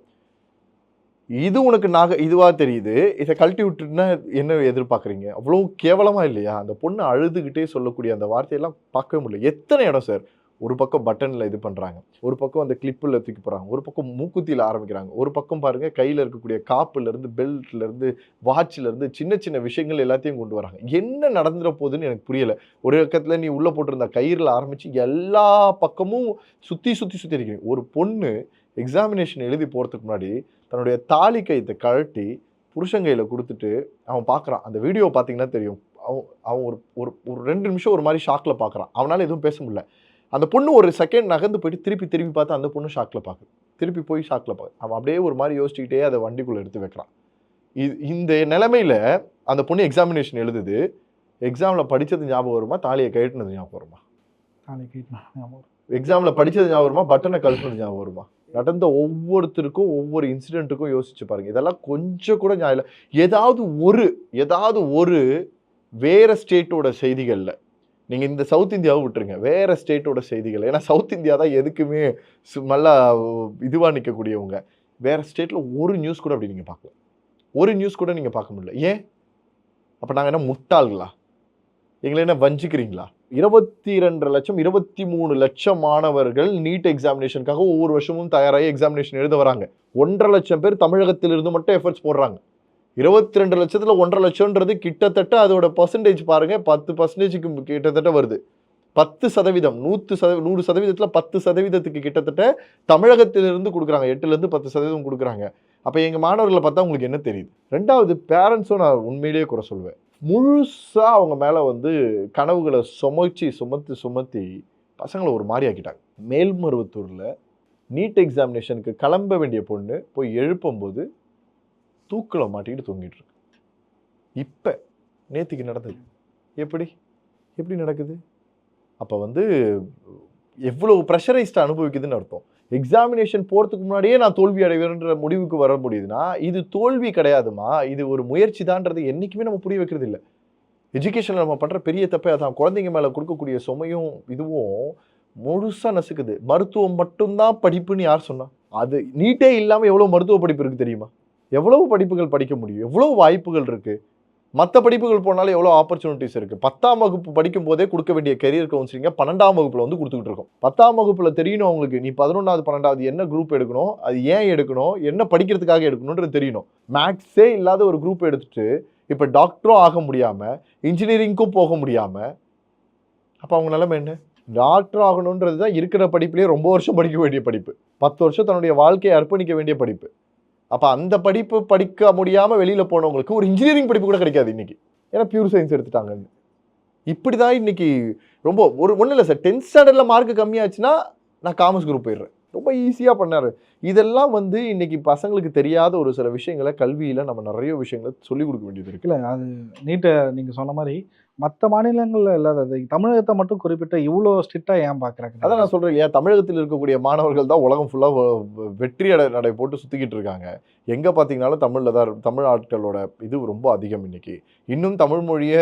இது உனக்கு இதுவாக தெரியுது, இதை கழட்டி விட்டுட்டுனா என்ன எதிர்பார்க்குறீங்க? அவ்வளோ கேவலமாக இல்லையா? அந்த பொண்ணு அழுதுகிட்டே சொல்லக்கூடிய அந்த வார்த்தையெல்லாம் பார்க்கவே முடியல. எத்தனை இடம் சார், ஒரு பக்கம் பட்டனில் இது பண்ணுறாங்க, ஒரு பக்கம் அந்த கிளிப்பில் தூக்கி போகிறாங்க, ஒரு பக்கம் மூக்குத்தியில் ஆரம்பிக்கிறாங்க, ஒரு பக்கம் பாருங்கள் கையில் இருக்கக்கூடிய காப்புலேருந்து பெல்ட்லேருந்து வாட்சிலேருந்து சின்ன சின்ன விஷயங்கள் எல்லாத்தையும் கொண்டு வராங்க. என்ன நடந்துட போகுதுன்னு எனக்கு புரியலை. ஒரு பக்கத்தில் நீ உள்ளே போட்டிருந்த கயிறில் ஆரம்பித்து எல்லா பக்கமும் சுற்றி இருக்கிறீங்க. ஒரு பொண்ணு எக்ஸாமினேஷன் எழுதி போகிறதுக்கு முன்னாடி தன்னுடைய தாலி கைத்தை கழட்டி புருஷன் கையில் கொடுத்துட்டு அவன் பார்க்குறான். அந்த வீடியோ பார்த்தீங்கன்னா தெரியும், அவன் ஒரு ஒரு ஒரு 2 நிமிஷம் ஒரு மாதிரி ஷாக்கில் பார்க்குறான். அவனால் எதுவும் பேச முடியல. அந்த பொண்ணு ஒரு செகண்ட் நகர்ந்து போயிட்டு திருப்பி பார்த்து அந்த பொண்ணு ஷாக்கில் பார்க்குது. திருப்பி போய் ஷாக்கில் பார்க்குது. அவன் அப்படியே ஒரு மாதிரி யோசிச்சுக்கிட்டே அதை வண்டிக்குள்ளே எடுத்து வைக்கிறான். இந்த நிலைமையில் அந்த பொண்ணு எக்ஸாமினேஷன் எழுதுது. எக்ஸாமில் படித்தது ஞாபகம் வருமா, தாலியை கழட்டினது ஞாபகம் வருமா? எக்ஸாமில் படித்தது ஞாபகம் வருமா, பட்டனை கழட்டினது ஞாபகம் வருமா? நடந்த ஒவ்வொருத்தருக்கும் ஒவ்வொரு இன்சிடென்ட்டுக்கும் யோசிச்சு பாருங்க. இதெல்லாம் கொஞ்சம் கூட ஞாபகம் இல்லை. ஏதாவது ஒரு வேற ஸ்டேட்டோட செய்திகளில் நீங்கள் இந்த சவுத் இந்தியாவை விட்டுருங்க, வேற ஸ்டேட்டோட செய்திகள், ஏன்னா சவுத் இந்தியா தான் எதுக்குமே நல்லா இதுவாக நிற்கக்கூடியவங்க. வேற ஸ்டேட்டில் ஒரு நியூஸ் கூட அப்படி நீங்கள் பார்க்கல. ஒரு நியூஸ் கூட நீங்கள் பார்க்க முடியல. ஏன்? அப்போ நாங்கள் என்ன முட்டாள்களா? எங்களை என்ன வஞ்சிக்கிறீங்களா? 22 லட்சம் 23 லட்சம் மாணவர்கள் நீட் எக்ஸாமினேஷனுக்காக ஒவ்வொரு வருஷமும் தயாராகி எக்ஸாமினேஷன் எழுத வராங்க. 1.5 லட்சம் பேர் தமிழகத்திலிருந்து மட்டும் எஃபர்ட்ஸ் போடுறாங்க. 22 லட்சத்தில் 1.5 லட்சம்ன்றது கிட்டத்தட்ட அதோட பர்சன்டேஜ் பாருங்க, 10%க்கு கிட்டத்தட்ட வருது. 10%, 100%, 10%க்கு கிட்டத்தட்ட தமிழகத்திலிருந்து கொடுக்குறாங்க. 8லேருந்து 10% கொடுக்குறாங்க. அப்போ எங்கள் மாணவர்களை பார்த்தா உங்களுக்கு என்ன தெரியுது? ரெண்டாவது, பேரண்ட்ஸும் நான் உண்மையிலேயே குறை சொல்வேன். முழுசாக அவங்க மேலே வந்து கனவுகளை சுமத்தி பசங்களை ஒரு மாதிரி ஆக்கிட்டாங்க. மேல்மருவத்தூரில் நீட் எக்ஸாமினேஷனுக்கு கிளம்ப வேண்டிய பொண்ணு போய் எழுப்பும்போது தூக்கில் மாட்டிக்கிட்டு தொங்கிட்டு இருக்கு. இப்போ நேற்றுக்கு நடந்தது எப்படி நடக்குது? அப்போ வந்து எவ்வளோ ப்ரெஷரைஸ்டாக அனுபவிக்குதுன்னு அர்த்தம். எக்ஸாமினேஷன் போகிறதுக்கு முன்னாடியே நான் தோல்வி அடைவேன்ற முடிவுக்கு வர முடியுதுன்னா இது தோல்வி கிடையாதுமா, இது ஒரு முயற்சி தான்ன்றது என்றைக்குமே நம்ம புரிய வைக்கிறது இல்லை. எஜுகேஷனில் நம்ம பண்ணுற பெரிய தப்பே அதான். குழந்தைங்க மேலே கொடுக்கக்கூடிய சுமையும் இதுவும் முழுசாக நசுக்குது. மருத்துவம் மட்டும்தான் படிப்புன்னு யார் சொன்னா? அது நீட்டே இல்லாமல் எவ்வளோ மருத்துவ படிப்பு இருக்குது தெரியுமா? எவ்வளவு படிப்புகள் படிக்க முடியும், எவ்வளோ வாய்ப்புகள் இருக்குது. மற்ற படிப்புகள் போனாலும் எவ்வளோ ஆப்பர்ச்சுனிட்டிஸ் இருக்குது. 10ஆம் வகுப்பு படிக்கும் போதே கொடுக்க வேண்டிய கெரியர் கவுன்சிலிங்கை 12ஆம் வகுப்பில் வந்து கொடுத்துக்கிட்டு இருக்கோம். 10ஆம் வகுப்பில் தெரியணும் அவங்களுக்கு, நீ 11வது 12வது என்ன குரூப் எடுக்கணும், அது ஏன் எடுக்கணும், என்ன படிக்கிறதுக்காக எடுக்கணுன்றது தெரியணும். மேக்ஸே இல்லாத ஒரு குரூப் எடுத்துட்டு இப்போ டாக்டரும் ஆக முடியாமல் இன்ஜினியரிங்க்கும் போக முடியாமல், அப்போ அவங்க நிலைமை என்ன? டாக்டர் ஆகணுன்றது தான் இருக்கிற படிப்புலேயே ரொம்ப வருஷம் படிக்க வேண்டிய படிப்பு, 10 வருஷம் தன்னுடைய வாழ்க்கையை அர்ப்பணிக்க வேண்டிய படிப்பு. அப்போ அந்த படிப்பு படிக்க முடியாமல் வெளியில் போனவங்களுக்கு ஒரு இன்ஜினியரிங் படிப்பு கூட கிடைக்காது இன்றைக்கி, ஏன்னா பியூர் சயின்ஸ் எடுத்துட்டாங்கன்னு. இப்படி தான் இன்றைக்கி ரொம்ப ஒன்றும் இல்லை சார். 10th ஸ்டாண்டர்டில் மார்க்கு கம்மியாச்சுன்னா நான் காமர்ஸ் குரூப் போயிடுறேன், ரொம்ப ஈஸியாக பண்ணார். இதெல்லாம் வந்து இன்றைக்கி பசங்களுக்கு தெரியாத ஒரு சில விஷயங்களை கல்வியில் நம்ம நிறைய விஷயங்களை சொல்லிக் கொடுக்க வேண்டியது இருக்குல்ல. அது நீட்டை நீங்கள் சொன்ன மாதிரி மற்ற மாநிலங்களில் இல்லாதது தமிழகத்தை மட்டும் குறிப்பிட்ட இவ்வளோ ஸ்ட்ரிக்டாக ஏன் பார்க்குறாங்க? அதான் நான் சொல்கிறேன் இல்லையா, தமிழகத்தில் இருக்கக்கூடிய மாணவர்கள் தான் உலகம் ஃபுல்லாக வெற்றி நடை போட்டு சுற்றிக்கிட்டு இருக்காங்க. எங்கே பார்த்தீங்கன்னாலும் தமிழில் தான், தமிழ் ஆட்களோட இது ரொம்ப அதிகம் இன்றைக்கி. இன்னும் தமிழ் மொழியை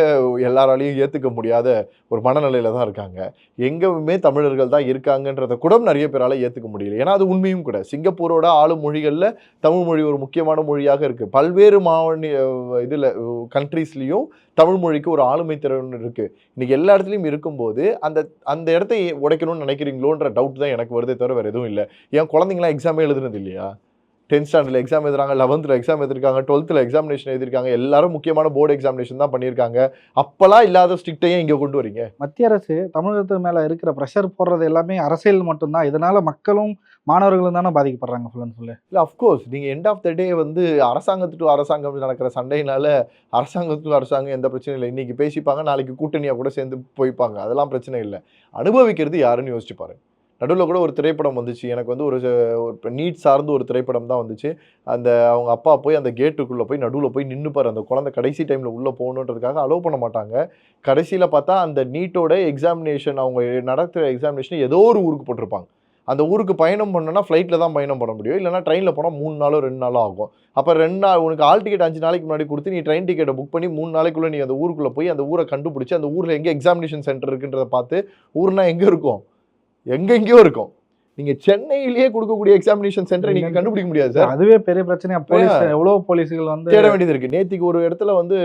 எல்லாராலையும் ஏற்றுக்க முடியாத ஒரு மனநிலையில் தான் இருக்காங்க. எங்கேயுமே தமிழர்கள் தான் இருக்காங்கன்றத கூட நிறைய பேரால் ஏற்றுக்க முடியல. ஏன்னா அது உண்மையும் கூட. சிங்கப்பூரோட ஆளும் மொழிகளில் தமிழ் மொழி ஒரு முக்கியமான மொழியாக இருக்குது. பல்வேறு இதில் கண்ட்ரீஸ்லேயும் தமிழ் மொழிக்கு ஒரு ஆளுமை திறன் இருக்குது. இன்றைக்கி எல்லா இடத்துலையும் இருக்கும்போது அந்த இடத்த உடைக்கணும்னு நினைக்கிறீங்களோன்ற டவுட் தான் எனக்கு வருதே தவிர வேறு எதுவும் இல்லை. ஏன் குழந்தைங்களாம் எக்ஸாமே எழுதுனது இல்லையா? 10th ஸ்டாண்டர்டில் எக்ஸாம் எழுதுறாங்க, 11th எக்ஸாம் எழுதிருக்காங்க, 12th எக்ஸாமினேஷன் எழுதிருக்காங்க. எல்லாரும் முக்கியமான போர்டு எக்ஸாமினேஷன் தான் பண்ணியிருக்காங்க. அப்போல்லாம் இல்லாத ஸ்ட்ரிக்டையும் இங்கே கொண்டு வரீங்க. மத்திய அரசு தமிழகத்து மேலே இருக்கிற ப்ரெஷர் போடுறது எல்லாமே அரசியல் மட்டும்தான். இதனால் மக்களும் மாணவர்களும் தானே பாதிக்கப்படுறாங்க ஃபுல் அண்ட் ஃபுல்லு. இல்லை, அஃப்கோர்ஸ் நீங்கள் எண்ட் ஆஃப் த டே வந்து அரசாங்கத்து டு அரசாங்கம் நடக்கிற சண்டையினால அரசாங்கத்துக்கு அரசாங்கம் எந்த பிரச்சனையும் இல்லை. இன்றைக்கி பேசிப்பாங்க, நாளைக்கு கூட்டணியாக கூட சேர்ந்து போய்ப்பாங்க, அதெல்லாம் பிரச்சனை இல்லை. அனுபவிக்கிறது யாருன்னு யோசிச்சு பாருங்க. நடுவில் கூட ஒரு திரைப்படம் வந்துச்சு, எனக்கு வந்து ஒரு நீட் சார்ந்து ஒரு திரைப்படம் தான் வந்துச்சு. அவங்க அப்பா போய் அந்த கேட்டுக்குள்ளே போய் நடுவில் போய் நின்றுப்பார். அந்த குழந்தை கடைசி டைமில் உள்ளே போகணுன்றதுக்காக அலோவ் பண்ண மாட்டாங்க. கடைசியில் பார்த்தா அந்த நீட்டோட எக்ஸாமினேஷன், அவங்க நடத்துகிற எக்ஸாமினேஷன் ஏதோ ஒரு ஊருக்கு போட்டிருப்பாங்க. அந்த ஊருக்கு பயணம் பண்ணணும்னா ஃப்ளைட்டில் தான் பயணம் பண்ண முடியும், இல்லைனா ட்ரெயினில் போனால் 3 நாளோ 2 நாளோ ஆகும். அப்போ 2 நாள் உனக்கு ஆல் டிக்கெட் 5 நாளைக்கு முன்னாடி கொடுத்து நீ ட்ரெயின் டிக்கெட்டை புக் பண்ணி 3 நாளைக்குள்ளே நீ அந்த ஊருக்குள்ளே போய் அந்த ஊரை கண்டுபிடிச்சி அந்த ஊரில் எங்கே எக்ஸாமினேஷன் சென்டர் இருக்குன்றதை பார்த்து, ஊர்னா எங்கே இருக்கும், எங்கெங்கேயோ இருக்கும். நீங்க சென்னையிலேயே கொடுக்கக்கூடிய எக்ஸாமினேஷன் சென்டரை நீங்க கண்டுபிடிக்க முடியாது சார். அதுவே பெரிய பிரச்சனையா, போலீஸ் எவ்வளவு போலீஸ்கள் வந்து தேட வேண்டியது இருக்கு. நேத்திக்கு ஒரு இடத்துல வந்து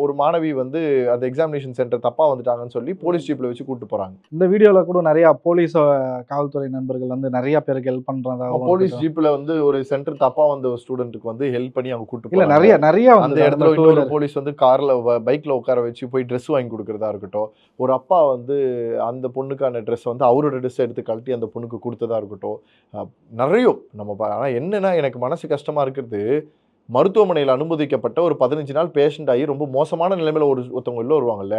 ஒரு மாணவி வந்து அந்த எக்ஸாமினேஷன் சென்டர் தப்பா வந்துட்டாங்கன்னு சொல்லி போலீஸ் ஜீப்ல வச்சு கூட்டு போறாங்க. இந்த வீடியோல கூட நிறைய போலீஸ் காவல்துறை நண்பர்கள் வந்து நிறைய பேருக்கு ஹெல்ப் பண்றதா, போலீஸ் ஜீப்ல வந்து ஒரு சென்டர் தப்பா வந்த ஒரு ஸ்டூடெண்ட்டுக்கு வந்து ஹெல்ப் பண்ணி அவங்க கூட்டு இல்ல நிறைய அந்த இடத்துல இன்னொரு போலீஸ் வந்து கார்ல பைக்ல உட்கார வச்சு போய் ட்ரெஸ் வாங்கி கொடுக்கறதா இருக்கட்டும், ஒரு அப்பா வந்து அந்த பொண்ணுக்கான ட்ரெஸ் வந்து அவரோட ட்ரெஸ் எடுத்து கழட்டி அந்த பொண்ணுக்கு கொடுத்ததா இருக்கட்டும், நிறைய நம்ம. ஆனால் என்னன்னா எனக்கு மனசு கஷ்டமாக இருக்கிறது, மருத்துவமனையில் அனுமதிக்கப்பட்ட ஒரு 15 நாள் பேஷண்ட் ஆகி ரொம்ப மோசமான நிலைமையில் ஒருத்தவங்க உள்ள வருவாங்கல்ல,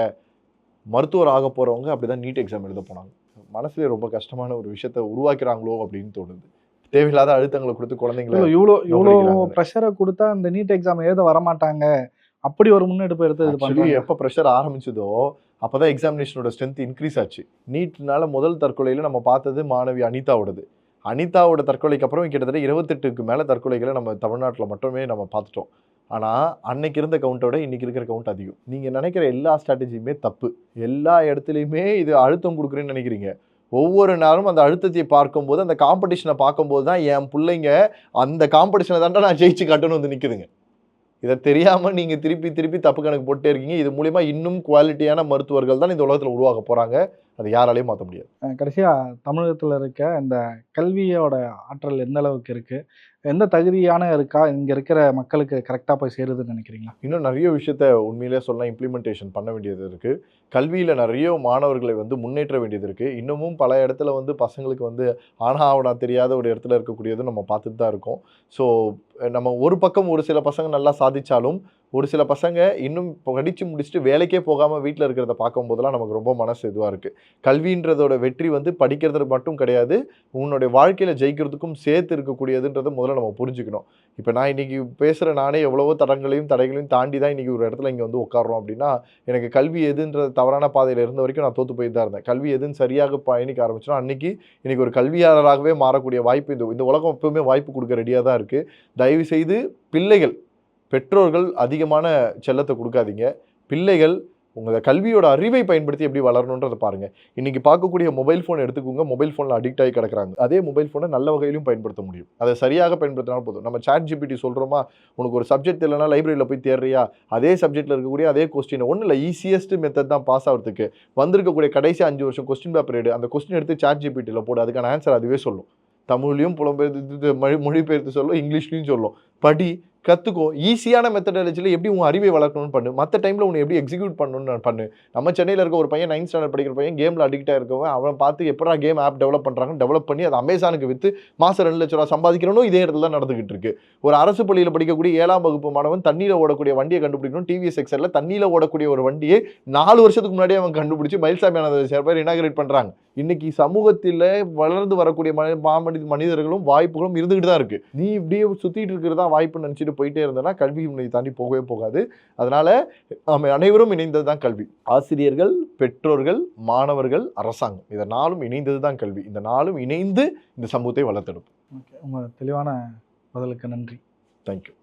மருத்துவர் ஆக போகிறவங்க அப்படி தான் நீட் எக்ஸாம் எழுத போனாங்க. மனசுலேயே ரொம்ப கஷ்டமான ஒரு விஷயத்த உருவாக்குறாங்களோ அப்படின்னு தோணுது. தேவையில்லாத அழுத்தங்களை கொடுத்து குழந்தைங்களை இவ்வளோ ப்ரெஷரை கொடுத்தா அந்த நீட் எக்ஸாம் எழுத வரமாட்டாங்க, அப்படி ஒரு முன்னெடுப்பு எடுத்து இது பண்ணுறாங்க. எப்போ ப்ரெஷர் ஆரம்பிச்சதோ அப்போ தான் எக்ஸாமினேஷனோட ஸ்ட்ரென்த் இன்க்ரீஸ் ஆச்சு. நீட்னால முதல் தற்கொலையில் நம்ம பார்த்தது மாணவி அனிதாவோடது. அனிதாவோட தற்கொலைக்கு அப்புறம் கிட்டத்தட்ட 28க்கு மேலே தற்கொலைகளை நம்ம தமிழ்நாட்டில் மட்டுமே நம்ம பார்த்துட்டோம். ஆனால் அன்னைக்கு இருந்த கவுண்ட்டை விட இன்னைக்கு இருக்கிற கவுண்ட் அதிகம். நீங்கள் நினைக்கிற எல்லா ஸ்ட்ராட்டஜியுமே தப்பு. எல்லா இடத்துலையுமே இது அழுத்தம் கொடுக்குறேன்னு நினைக்கிறீங்க. ஒவ்வொரு நேரமும் அந்த அழுத்தத்தை பார்க்கும்போது, அந்த காம்படிஷனை பார்க்கும்போது தான் என் பிள்ளைங்க அந்த காம்படிஷனை தாண்டா நான் ஜெயிச்சு காட்டணும்னு வந்து நிற்குதுங்க. இதை தெரியாமல் நீங்கள் திருப்பி திருப்பி தப்பு கணக்கு போட்டே இருக்கீங்க. இது மூலிமா இன்னும் குவாலிட்டியான மருத்துவர்கள் தான் இந்த உலகத்தில் உருவாக்க போகிறாங்க. அது யாராலையும் மாற்ற முடியாது. கடைசியாக தமிழகத்தில் இருக்க இந்த கல்வியோட ஆற்றல் எந்த அளவுக்கு இருக்குது, எந்த தகுதியான இருக்கா, இங்கே இருக்கிற மக்களுக்கு கரெக்டாக போய் சேருதுன்னு நினைக்கிறீங்களா? இன்னும் நிறைய விஷயத்த உண்மையிலே சொல்லலாம், இம்ப்ளிமெண்டேஷன் பண்ண வேண்டியது இருக்குது. கல்வியில் நிறைய மாணவர்களை வந்து முன்னேற்ற வேண்டியது இருக்குது. இன்னமும் பல இடத்துல வந்து பசங்களுக்கு வந்து ஆனா தெரியாத ஒரு இடத்துல இருக்கக்கூடியது நம்ம பார்த்துட்டு தான் இருக்கோம். ஸோ நம்ம ஒரு பக்கம் ஒரு சில பசங்க நல்லா சாதிச்சாலும், ஒரு சில பசங்க இன்னும் படித்து முடிச்சுட்டு வேலைக்கே போகாமல் வீட்டில் இருக்கிறத பார்க்கும்போதெல்லாம் நமக்கு ரொம்ப மனசு இதுவாக இருக்குது. கல்வின்றதோட வெற்றி வந்து படிக்கிறது மட்டும் கிடையாது, உன்னுடைய வாழ்க்கையில் ஜெயிக்கிறதுக்கும் சேர்த்து இருக்கக்கூடியதுன்றதை முதல்ல நம்ம புரிஞ்சுக்கணும். இப்போ நான் இன்றைக்கி பேசுகிற நானே எவ்வளவோ தடைகளையும் தாண்டி தான் இன்றைக்கி ஒரு இடத்துல இங்கே வந்து உட்காரோம் அப்படின்னா, எனக்கு கல்வி எதுன்ற தவறான பாதையில் இருந்த வரைக்கும் நான் தோற்று போய் தான் இருந்தேன். கல்வி எதுன்னு சரியாக பயணிக்க ஆரம்பிச்சோன்னா இன்றைக்கி ஒரு கல்வியாளராகவே மாறக்கூடிய வாய்ப்பு இந்த உலகம் எப்பவுமே வாய்ப்பு கொடுக்க ரெடியாக தான் இருக்குது. தயவு செய்து பிள்ளைகள், பெற்றோர்கள் அதிகமான செல்லத்தை கொடுக்காதீங்க. பிள்ளைகள் உங்கள் கல்வியோட அறிவை பயன்படுத்தி எப்படி வளரணுன்றதை பாருங்கள். இன்றைக்கி பார்க்கக்கூடிய மொபைல் ஃபோன் எடுத்துக்கோங்க. மொபைல் ஃபோனில் அடிக்ட் ஆகி கிடக்குறாங்க. அதே மொபைல் ஃபோனை நல்ல வகையிலும் பயன்படுத்த முடியும். அதை சரியாக பயன்படுத்தினாலும் போதும். நம்ம ChatGPT சொல்கிறோமா, உனக்கு ஒரு சப்ஜெக்ட் இல்லைனா லைப்ரரியில் போய் தேடுறியா, அதே சப்ஜெக்ட்டில் இருக்கக்கூடிய அதே கொஸ்டின் ஒன்றும் இல்லை, ஈஸியஸ்ட் மெத்தட் தான் பாஸ் ஆகிறதுக்கு. வந்திருக்கக்கூடிய கடைசி 5 வருஷம் கொஸ்டின் பேப்பர் எடு, அந்த கொஸ்டின் எடுத்து ChatGPTயில் போடு, அதுக்கான ஆன்சர் அதுவே சொல்லும். தமிழ்லையும் புலம்பெயர்த்து மொழிபெயர்த்து சொல்லும், இங்கிலீஷ்லையும் சொல்லும். படி, கற்றுக்கோ. ஈஸியான மெத்தடாலஜியில் எப்படி உன் அறிவை வளர்க்கணும்னு பண்ணு. மற்ற டைமில் உன்னை எப்படி எக்ஸிக்யூட் பண்ணணும்னு பண்ணு. நம்ம சென்னையில் இருக்க ஒரு பையன் 9th ஸ்டாண்டர்ட் படிக்கிற பையன் கேமில் அடிக்டாக இருக்கவன், அவன் பார்த்து எப்படா கேம் ஆப் டெவலப் பண்ணுறாங்கன்னு டெவலப் பண்ணி அதை அமேசானுக்கு விற்று மாதம் 2 லட்ச ரூபா சம்பாதிக்கிறனும் இதே இடத்துல தான் நடந்துகிட்டு இருக்கு. ஒரு அரசு பள்ளியில் படிக்கக்கூடிய 7ஆம் வகுப்பு மாணவன் தண்ணியில் ஓடக்கூடிய வண்டியை கண்டுபிடிக்கணும். டிவிஎஸ் எக்ஸலில் தண்ணியில் ஓடக்கூடிய ஒரு வண்டியை 4 வருஷத்துக்கு முன்னாடியே அவன் கண்டுபிடிச்சி மயில்சாமியான சில பேர் இனாகிரேட் பண்ணுறாங்க. இன்னைக்கு சமூகத்தில் வளர்ந்து வரக்கூடிய மனிதர்களும் வாய்ப்புகளும் இருந்துகிட்டு தான் இருக்குது. நீ இப்படியே சுற்றிட்டு இருக்கிறதா வாய்ப்புன்னு நினச்சிட்டு போயிட்டே இருந்தனா கல்வி உன்னை தாண்டி போகவே போகாது. அதனால் நம்ம அனைவரும் இணைந்தது தான் கல்வி. ஆசிரியர்கள், பெற்றோர்கள், மாணவர்கள், அரசாங்கம், இதை 4ம் இணைந்தது தான் கல்வி. இந்த 4ம் இணைந்து இந்த சமூகத்தை வளர்த்தெடுப்போம். உங்கள் தெளிவான பதிலுக்கு நன்றி. தேங்க்யூ.